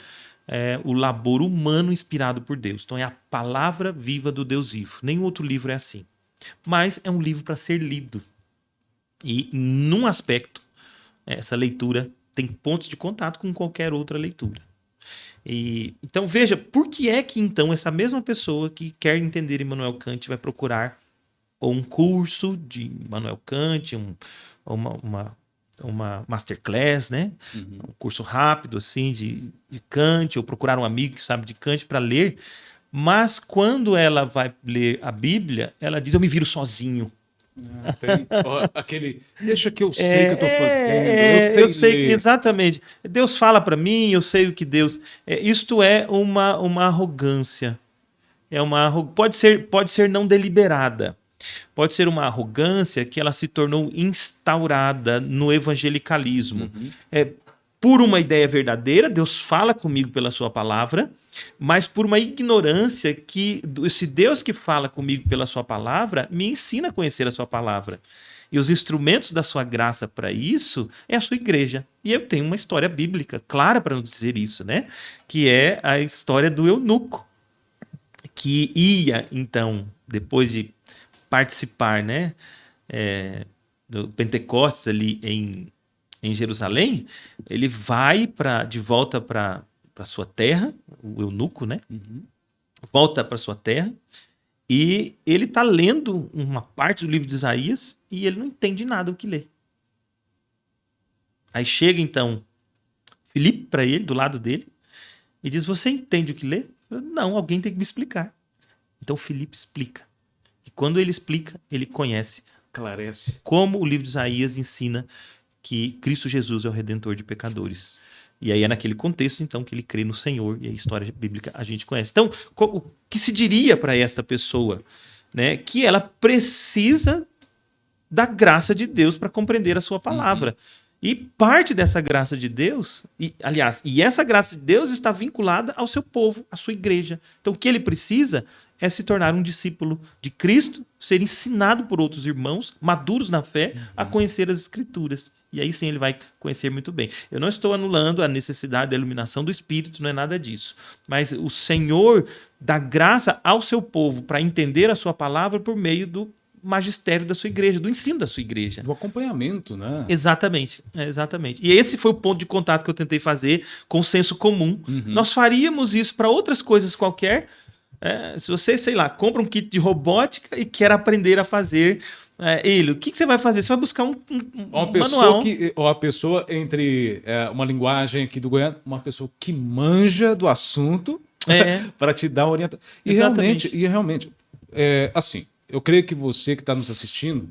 é o labor humano inspirado por Deus. Então é a palavra viva do Deus vivo. Nenhum outro livro é assim. Mas é um livro para ser lido. E num aspecto, essa leitura tem pontos de contato com qualquer outra leitura. Então veja, por que é que então essa mesma pessoa que quer entender Immanuel Kant vai procurar ou um curso de Immanuel Kant, uma masterclass, né? Um curso rápido assim de Kant, ou procurar um amigo que sabe de Kant para ler, mas quando ela vai ler a Bíblia, ela diz, eu me viro sozinho. Deixa que eu sei o que eu estou fazendo. Eu sei exatamente. Deus fala para mim, eu sei o que Deus... isto é uma arrogância. Pode ser não deliberada. Pode ser uma arrogância que ela se tornou instaurada no evangelicalismo. Por uma ideia verdadeira, Deus fala comigo pela sua palavra, mas por uma ignorância que esse Deus que fala comigo pela sua palavra me ensina a conhecer a sua palavra. E os instrumentos da sua graça para isso é a sua igreja. E eu tenho uma história bíblica clara para nos dizer isso, né? Que é a história do eunuco, que ia, então, depois de participar, né, do Pentecostes ali em Jerusalém, ele vai de volta para sua terra, o eunuco, né? Volta para sua terra e ele está lendo uma parte do livro de Isaías e ele não entende nada o que lê. Aí chega então Filipe para ele, do lado dele, e diz, você entende o que lê? Não, alguém tem que me explicar. Então Filipe explica. E quando ele explica, ele conhece, esclarece, como o livro de Isaías ensina que Cristo Jesus é o Redentor de pecadores. E aí é naquele contexto, então, que ele crê no Senhor, e a história bíblica a gente conhece. Então, o que se diria para esta pessoa? Né? Que ela precisa da graça de Deus para compreender a sua palavra. E parte dessa graça de Deus, e essa graça de Deus está vinculada ao seu povo, à sua igreja. Então, o que ele precisa é se tornar um discípulo de Cristo, ser ensinado por outros irmãos, maduros na fé, a conhecer as Escrituras. E aí sim ele vai conhecer muito bem. Eu não estou anulando a necessidade da iluminação do Espírito, não é nada disso. Mas o Senhor dá graça ao seu povo para entender a sua palavra por meio do magistério da sua igreja, do ensino da sua igreja. Do acompanhamento, né? Exatamente, exatamente. E esse foi o ponto de contato que eu tentei fazer com o senso comum. Nós faríamos isso para outras coisas qualquer. Se você, sei lá, compra um kit de robótica e quer aprender a fazer ele, o que você vai fazer? Você vai buscar um manual. Ou a pessoa entre uma linguagem aqui do Goiânia, uma pessoa que manja do assunto para te dar orientação. E realmente, assim, eu creio que você que está nos assistindo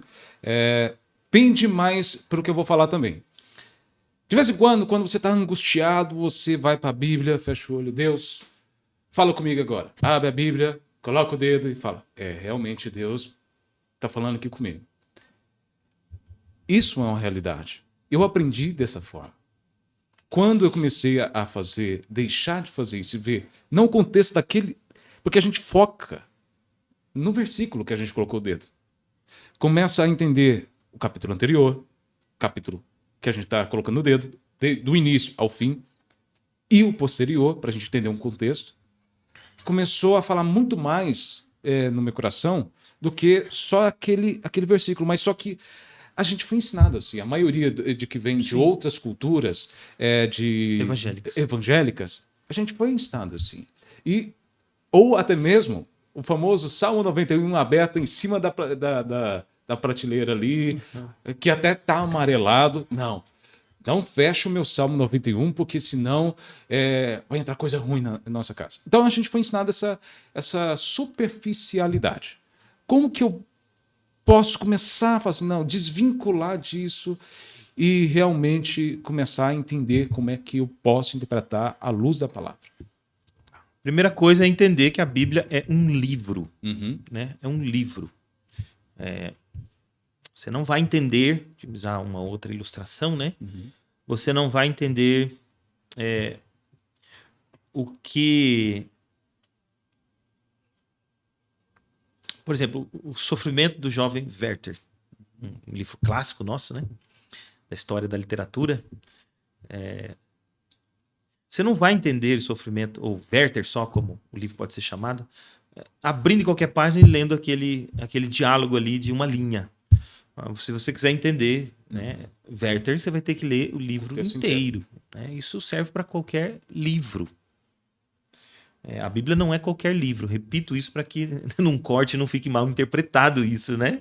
pende mais para o que eu vou falar também. De vez em quando você está angustiado, você vai para a Bíblia, fecha o olho, Deus, fala comigo agora. Abre a Bíblia, coloca o dedo e fala, realmente Deus está falando aqui comigo. Isso é uma realidade. Eu aprendi dessa forma. Quando eu comecei a fazer, deixar de fazer isso e ver, não o contexto daquele... Porque a gente foca no versículo que a gente colocou o dedo. Começa a entender o capítulo anterior, capítulo que a gente está colocando o dedo, do início ao fim, e o posterior, para a gente entender um contexto. Começou a falar muito mais no meu coração do que só aquele versículo. Mas só que a gente foi ensinado assim. A maioria de que vem de outras culturas evangélicas, a gente foi ensinado assim. Ou até mesmo o famoso Salmo 91 aberto em cima da prateleira ali, que até está amarelado. Não fecha o meu Salmo 91, porque senão vai entrar coisa ruim na nossa casa. Então a gente foi ensinado essa superficialidade. Como que eu posso começar a fazer, desvincular disso e realmente começar a entender como é que eu posso interpretar à luz da palavra? Primeira coisa é entender que a Bíblia é um livro. Né? É um livro. Você não vai entender, de usar uma outra ilustração, né? Você não vai entender o que... Por exemplo, o sofrimento do jovem Werther, um livro clássico nosso, né? Da história da literatura. Você não vai entender o sofrimento, ou Werther só, como o livro pode ser chamado, abrindo qualquer página e lendo aquele diálogo ali de uma linha. Se você quiser entender, né, Werther, você vai ter que ler o livro inteiro. Né? Isso serve para qualquer livro. A Bíblia não é qualquer livro. Repito isso para que num corte não fique mal interpretado isso, né?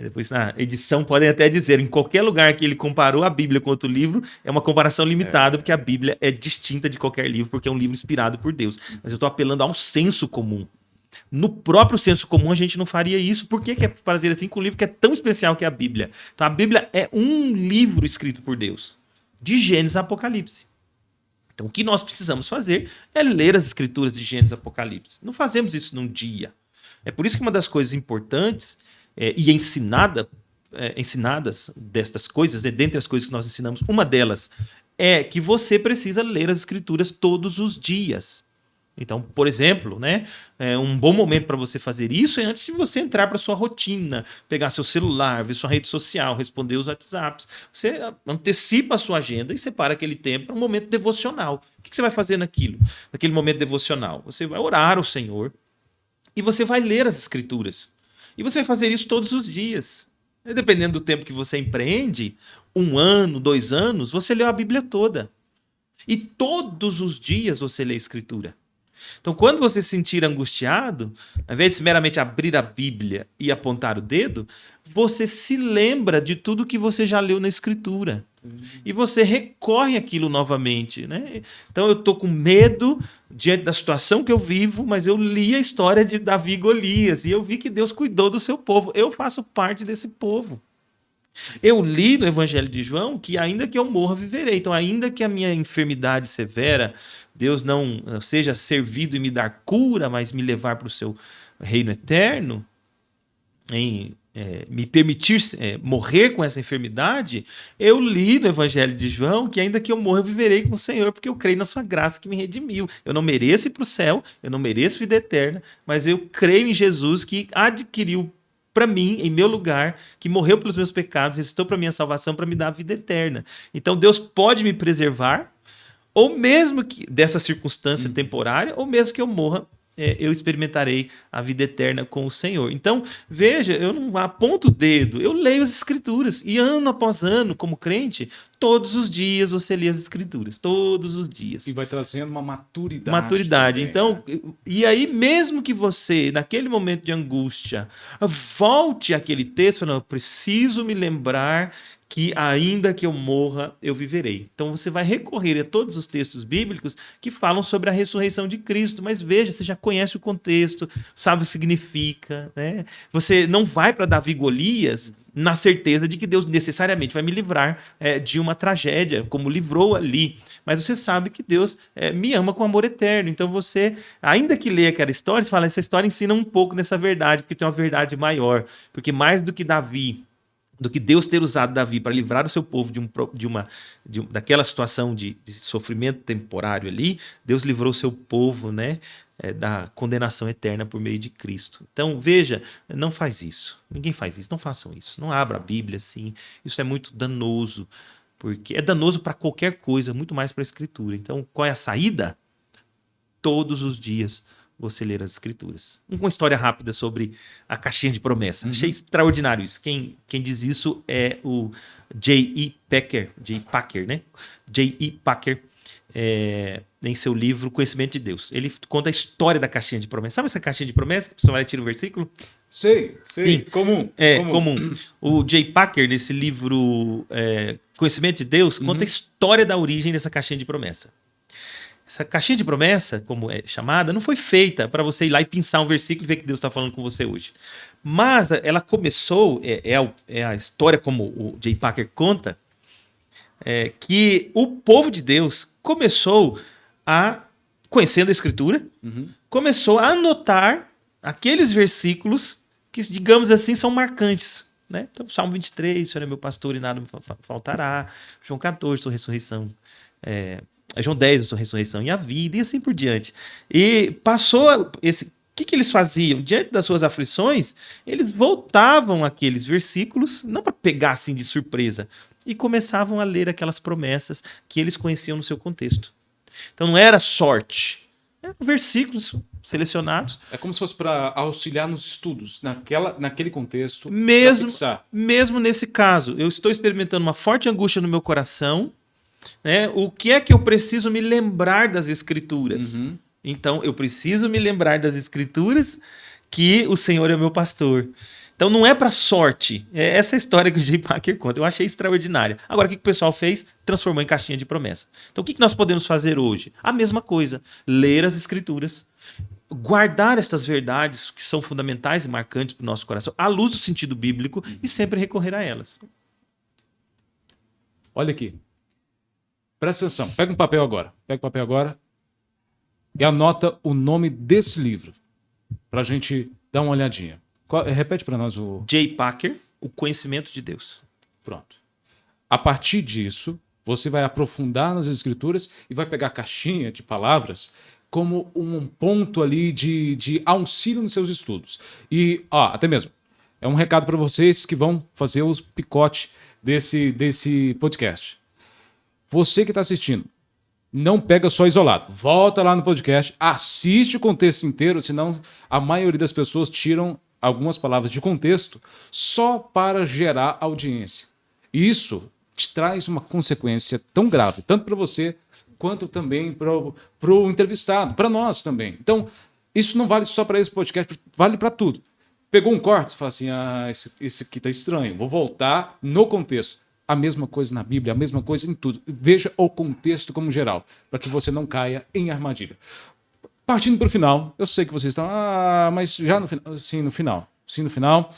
Depois na edição podem até dizer, em qualquer lugar que ele comparou a Bíblia com outro livro, é uma comparação limitada, porque a Bíblia é distinta de qualquer livro, porque é um livro inspirado por Deus. Mas eu estou apelando ao senso comum. No próprio senso comum a gente não faria isso. Por que é fazer assim com um livro que é tão especial que é a Bíblia? Então a Bíblia é um livro escrito por Deus, de Gênesis a Apocalipse. Então o que nós precisamos fazer é ler as escrituras de Gênesis e Apocalipse. Não fazemos isso num dia. É por isso que uma das coisas importantes e ensinadas destas coisas, dentre as coisas que nós ensinamos, uma delas é que você precisa ler as escrituras todos os dias. Então, por exemplo, né, um bom momento para você fazer isso é antes de você entrar para sua rotina, pegar seu celular, ver sua rede social, responder os WhatsApps. Você antecipa a sua agenda e separa aquele tempo para um momento devocional. O que você vai fazer naquele momento devocional? Você vai orar ao Senhor e você vai ler as Escrituras. E você vai fazer isso todos os dias. E dependendo do tempo que você empreende, 1 ano, 2 anos, você lê a Bíblia toda. E todos os dias você lê a Escritura. Então, quando você se sentir angustiado, ao invés de meramente abrir a Bíblia e apontar o dedo, você se lembra de tudo que você já leu na Escritura. E você recorre àquilo novamente. Né? Então, eu estou com medo diante da situação que eu vivo, mas eu li a história de Davi e Golias e eu vi que Deus cuidou do seu povo. Eu faço parte desse povo. Eu li no Evangelho de João que ainda que eu morra, viverei. Então, ainda que a minha enfermidade severa, Deus não seja servido em me dar cura, mas me levar para o seu reino eterno. Em me permitir morrer com essa enfermidade, eu li no Evangelho de João que ainda que eu morra, eu viverei com o Senhor, porque eu creio na sua graça que me redimiu. Eu não mereço ir para o céu, eu não mereço vida eterna, mas eu creio em Jesus que adquiriu para mim, em meu lugar, que morreu pelos meus pecados, ressuscitou para minha salvação, para me dar a vida eterna. Então Deus pode me preservar, ou mesmo que dessa circunstância temporária, ou mesmo que eu morra, eu experimentarei a vida eterna com o Senhor. Então, veja, eu não aponto o dedo, eu leio as Escrituras. E ano após ano, como crente, todos os dias você lê as Escrituras. Todos os dias. E vai trazendo uma maturidade. Maturidade. Também, então, e aí mesmo que você, naquele momento de angústia, volte àquele texto, falando, eu preciso me lembrar que ainda que eu morra, eu viverei. Então você vai recorrer a todos os textos bíblicos que falam sobre a ressurreição de Cristo, mas veja, você já conhece o contexto, sabe o que significa, né? Você não vai para Davi e Golias na certeza de que Deus necessariamente vai me livrar de uma tragédia, como livrou ali. Mas você sabe que Deus me ama com amor eterno. Então você, ainda que leia aquela história, você fala, essa história ensina um pouco nessa verdade, porque tem uma verdade maior. Porque mais do que Davi, do que Deus ter usado Davi para livrar o seu povo daquela situação de sofrimento temporário ali, Deus livrou o seu povo, né, da condenação eterna por meio de Cristo. Então, veja, não faz isso. Ninguém faz isso. Não façam isso. Não abra a Bíblia assim. Isso é muito danoso, porque é danoso para qualquer coisa, muito mais para a Escritura. Então, qual é a saída? Todos os dias você ler as Escrituras. Uma história rápida sobre a caixinha de promessa. Achei extraordinário isso. Quem diz isso é o J.I. Packer, né? J.I. Packer, em seu livro Conhecimento de Deus. Ele conta a história da caixinha de promessa. Sabe essa caixinha de promessa? Que a pessoa vai tirar o versículo? Sei. Sim. Comum. Comum. O J. Packer, nesse livro Conhecimento de Deus, conta a história da origem dessa caixinha de promessa. Essa caixinha de promessa, como é chamada, não foi feita para você ir lá e pensar um versículo e ver que Deus está falando com você hoje. Mas ela começou, a história como o J. Packer conta, que o povo de Deus começou conhecendo a Escritura, começou a anotar aqueles versículos que, digamos assim, são marcantes. Né? Então, Salmo 23, o Senhor é meu pastor e nada me faltará. João 14, sua ressurreição. João 10, a sua ressurreição e a vida, e assim por diante. E passou o que eles faziam? Diante das suas aflições, eles voltavam àqueles versículos, não para pegar assim de surpresa, e começavam a ler aquelas promessas que eles conheciam no seu contexto. Então não era sorte, eram versículos selecionados. É como se fosse para auxiliar nos estudos, naquele contexto. Mesmo nesse caso, eu estou experimentando uma forte angústia no meu coração. O que é que eu preciso me lembrar das Escrituras? Então, eu preciso me lembrar das Escrituras que o Senhor é o meu pastor. Então, não é para sorte. É essa história que o J. Packer conta. Eu achei extraordinária. Agora, o que o pessoal fez? Transformou em caixinha de promessa. Então, o que nós podemos fazer hoje? A mesma coisa. Ler as Escrituras. Guardar estas verdades que são fundamentais e marcantes para o nosso coração, à luz do sentido bíblico, e sempre recorrer a elas. Olha aqui. Presta atenção, pega um papel agora e anota o nome desse livro para a gente dar uma olhadinha. Repete para nós o... J. Packer, O Conhecimento de Deus. Pronto. A partir disso, você vai aprofundar nas Escrituras e vai pegar a caixinha de palavras como um ponto ali de auxílio nos seus estudos. E, até mesmo, é um recado para vocês que vão fazer os picotes desse podcast. Você que está assistindo, não pega só isolado. Volta lá no podcast, assiste o contexto inteiro, senão a maioria das pessoas tiram algumas palavras de contexto só para gerar audiência. E isso te traz uma consequência tão grave, tanto para você quanto também para o entrevistado, para nós também. Então, isso não vale só para esse podcast, vale para tudo. Pegou um corte, fala assim, esse aqui está estranho, vou voltar no contexto. A mesma coisa na Bíblia, a mesma coisa em tudo. Veja o contexto como geral, para que você não caia em armadilha. Partindo para o final, eu sei que vocês estão... mas já no final... Sim, no final.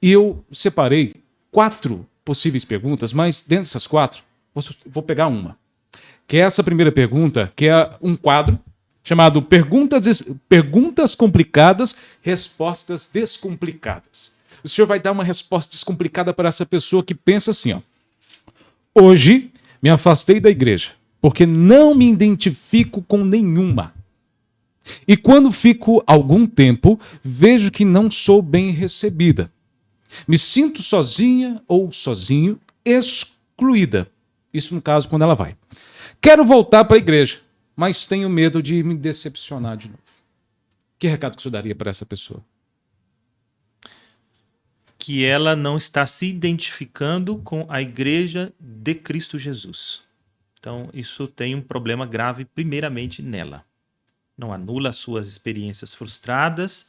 E eu separei 4 possíveis perguntas, mas dentro dessas 4, vou pegar uma. Que é essa primeira pergunta, que é um quadro chamado Perguntas Complicadas, Respostas Descomplicadas. o Senhor vai dar uma resposta descomplicada para essa pessoa que pensa assim, ó. Hoje me afastei da igreja, porque não me identifico com nenhuma. E quando fico algum tempo, vejo que não sou bem recebida. Me sinto sozinha ou sozinho, excluída. Isso no caso quando ela vai. Quero voltar para a igreja, mas tenho medo de me decepcionar de novo. Que recado que você daria para essa pessoa? Que ela não está se identificando com a igreja de Cristo Jesus. Então, isso tem um problema grave, primeiramente, nela. Não anula as suas experiências frustradas,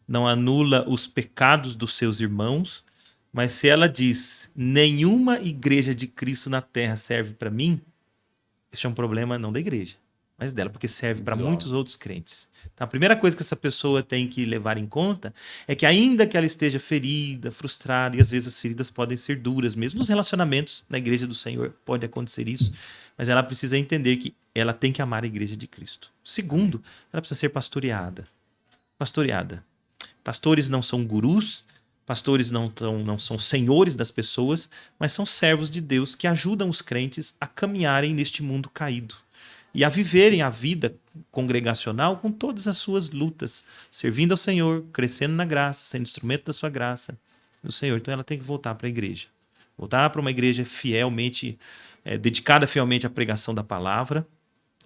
não anula os pecados dos seus irmãos, mas se ela diz, nenhuma igreja de Cristo na terra serve para mim, isso é um problema não da igreja, mas dela, porque serve para muitos outros crentes. Então, a primeira coisa que essa pessoa tem que levar em conta é que ainda que ela esteja ferida, frustrada, e às vezes as feridas podem ser duras, mesmo nos relacionamentos na igreja do Senhor pode acontecer isso, mas ela precisa entender que ela tem que amar a igreja de Cristo. Segundo, ela precisa ser pastoreada. Pastoreada. Pastores não são gurus, pastores não são senhores das pessoas, mas são servos de Deus que ajudam os crentes a caminharem neste mundo caído e a viverem a vida congregacional com todas as suas lutas, servindo ao Senhor, crescendo na graça, sendo instrumento da sua graça do Senhor. Então ela tem que voltar para a igreja. Voltar para uma igreja fielmente, dedicada fielmente à pregação da palavra,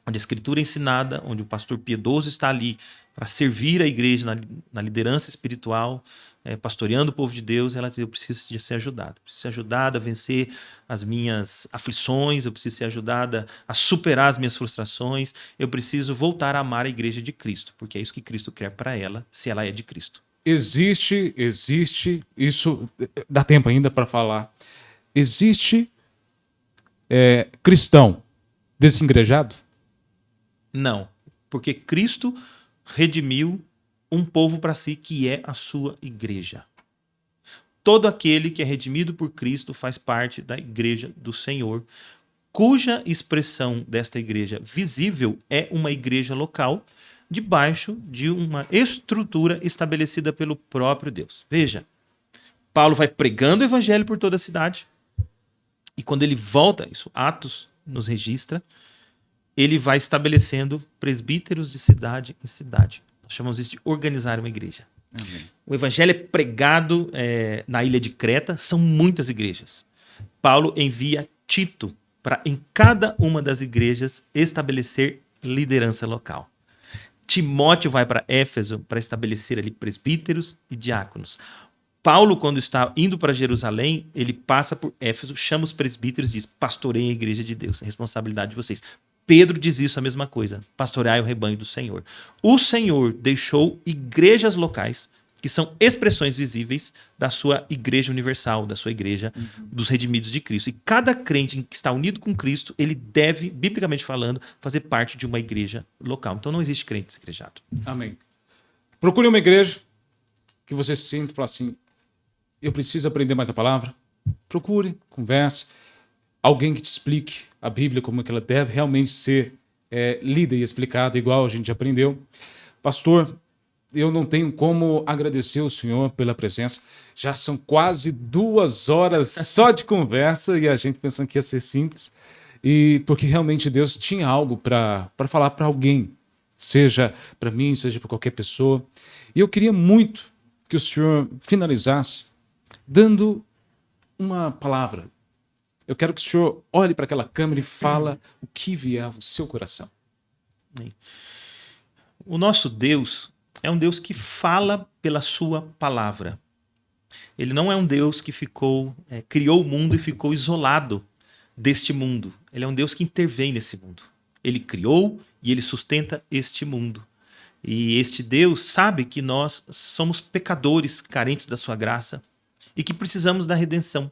onde a escritura é ensinada, onde o pastor piedoso está ali para servir a igreja na liderança espiritual, pastoreando o povo de Deus. Ela diz, eu preciso de ser ajudada. Preciso ser ajudada a vencer as minhas aflições, eu preciso ser ajudada a superar as minhas frustrações, eu preciso voltar a amar a igreja de Cristo, porque é isso que Cristo quer para ela, se ela é de Cristo. Existe, isso dá tempo ainda para falar. Existe cristão desengrejado? Não, porque Cristo redimiu um povo para si que é a sua igreja. Todo aquele que é redimido por Cristo faz parte da igreja do Senhor, cuja expressão desta igreja visível é uma igreja local, debaixo de uma estrutura estabelecida pelo próprio Deus. Veja, Paulo vai pregando o evangelho por toda a cidade, e quando ele volta, isso Atos nos registra, ele vai estabelecendo presbíteros de cidade em cidade. Nós chamamos isso de organizar uma igreja. Amém. O evangelho é pregado na ilha de Creta, são muitas igrejas. Paulo envia Tito para, em cada uma das igrejas, estabelecer liderança local. Timóteo vai para Éfeso para estabelecer ali presbíteros e diáconos. Paulo, quando está indo para Jerusalém, ele passa por Éfeso, chama os presbíteros e diz, pastoreiem a igreja de Deus, é responsabilidade de vocês. Pedro diz isso a mesma coisa, pastoreai o rebanho do Senhor. O Senhor deixou igrejas locais, que são expressões visíveis da sua igreja universal, da sua igreja dos redimidos de Cristo. E cada crente que está unido com Cristo, ele deve, biblicamente falando, fazer parte de uma igreja local. Então não existe crente desengrejado. Amém. Procure uma igreja que você sinta e fala assim, eu preciso aprender mais a palavra. Procure, converse. Alguém que te explique a Bíblia como é que ela deve realmente ser lida e explicada, igual a gente aprendeu. Pastor, eu não tenho como agradecer o senhor pela presença. Já são quase 2 horas só de conversa e a gente pensando que ia ser simples. E porque realmente Deus tinha algo para falar para alguém, seja para mim, seja para qualquer pessoa. E eu queria muito que o senhor finalizasse dando uma palavra. Eu quero que o senhor olhe para aquela câmera e fala o que vier ao seu coração. O nosso Deus é um Deus que fala pela sua palavra. Ele não é um Deus que criou o mundo e ficou isolado deste mundo. Ele é um Deus que intervém nesse mundo. Ele criou e ele sustenta este mundo. E este Deus sabe que nós somos pecadores carentes da sua graça e que precisamos da redenção.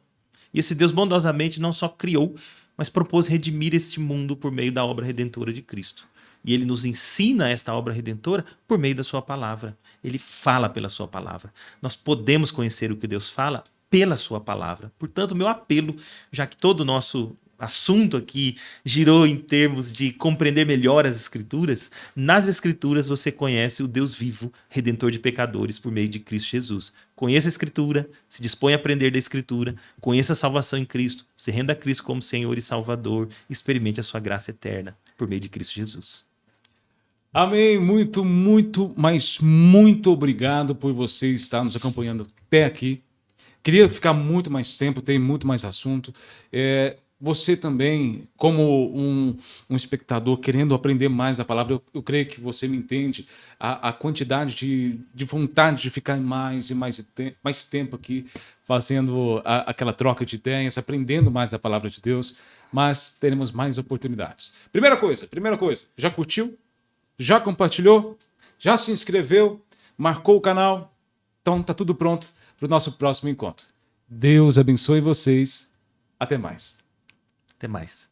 E esse Deus bondosamente não só criou, mas propôs redimir este mundo por meio da obra redentora de Cristo. E ele nos ensina esta obra redentora por meio da sua palavra. Ele fala pela sua palavra. Nós podemos conhecer o que Deus fala pela sua palavra. Portanto, meu apelo, já que todo o nosso assunto aqui girou em termos de compreender melhor as Escrituras, nas Escrituras você conhece o Deus vivo, redentor de pecadores por meio de Cristo Jesus. Conheça a Escritura, se dispõe a aprender da Escritura, conheça a salvação em Cristo, se renda a Cristo como Senhor e Salvador, experimente a sua graça eterna por meio de Cristo Jesus. Amém. Muito, muito, mas muito obrigado por você estar nos acompanhando até aqui. Queria ficar muito mais tempo, tem muito mais assunto. Você também, como um espectador querendo aprender mais a palavra, eu creio que você me entende, a quantidade de vontade de ficar mais e mais tempo aqui fazendo aquela troca de ideias, aprendendo mais da palavra de Deus, mas teremos mais oportunidades. Primeira coisa, já curtiu? Já compartilhou? Já se inscreveu? Marcou o canal? Então tá tudo pronto para o nosso próximo encontro. Deus abençoe vocês. Até mais. Até mais.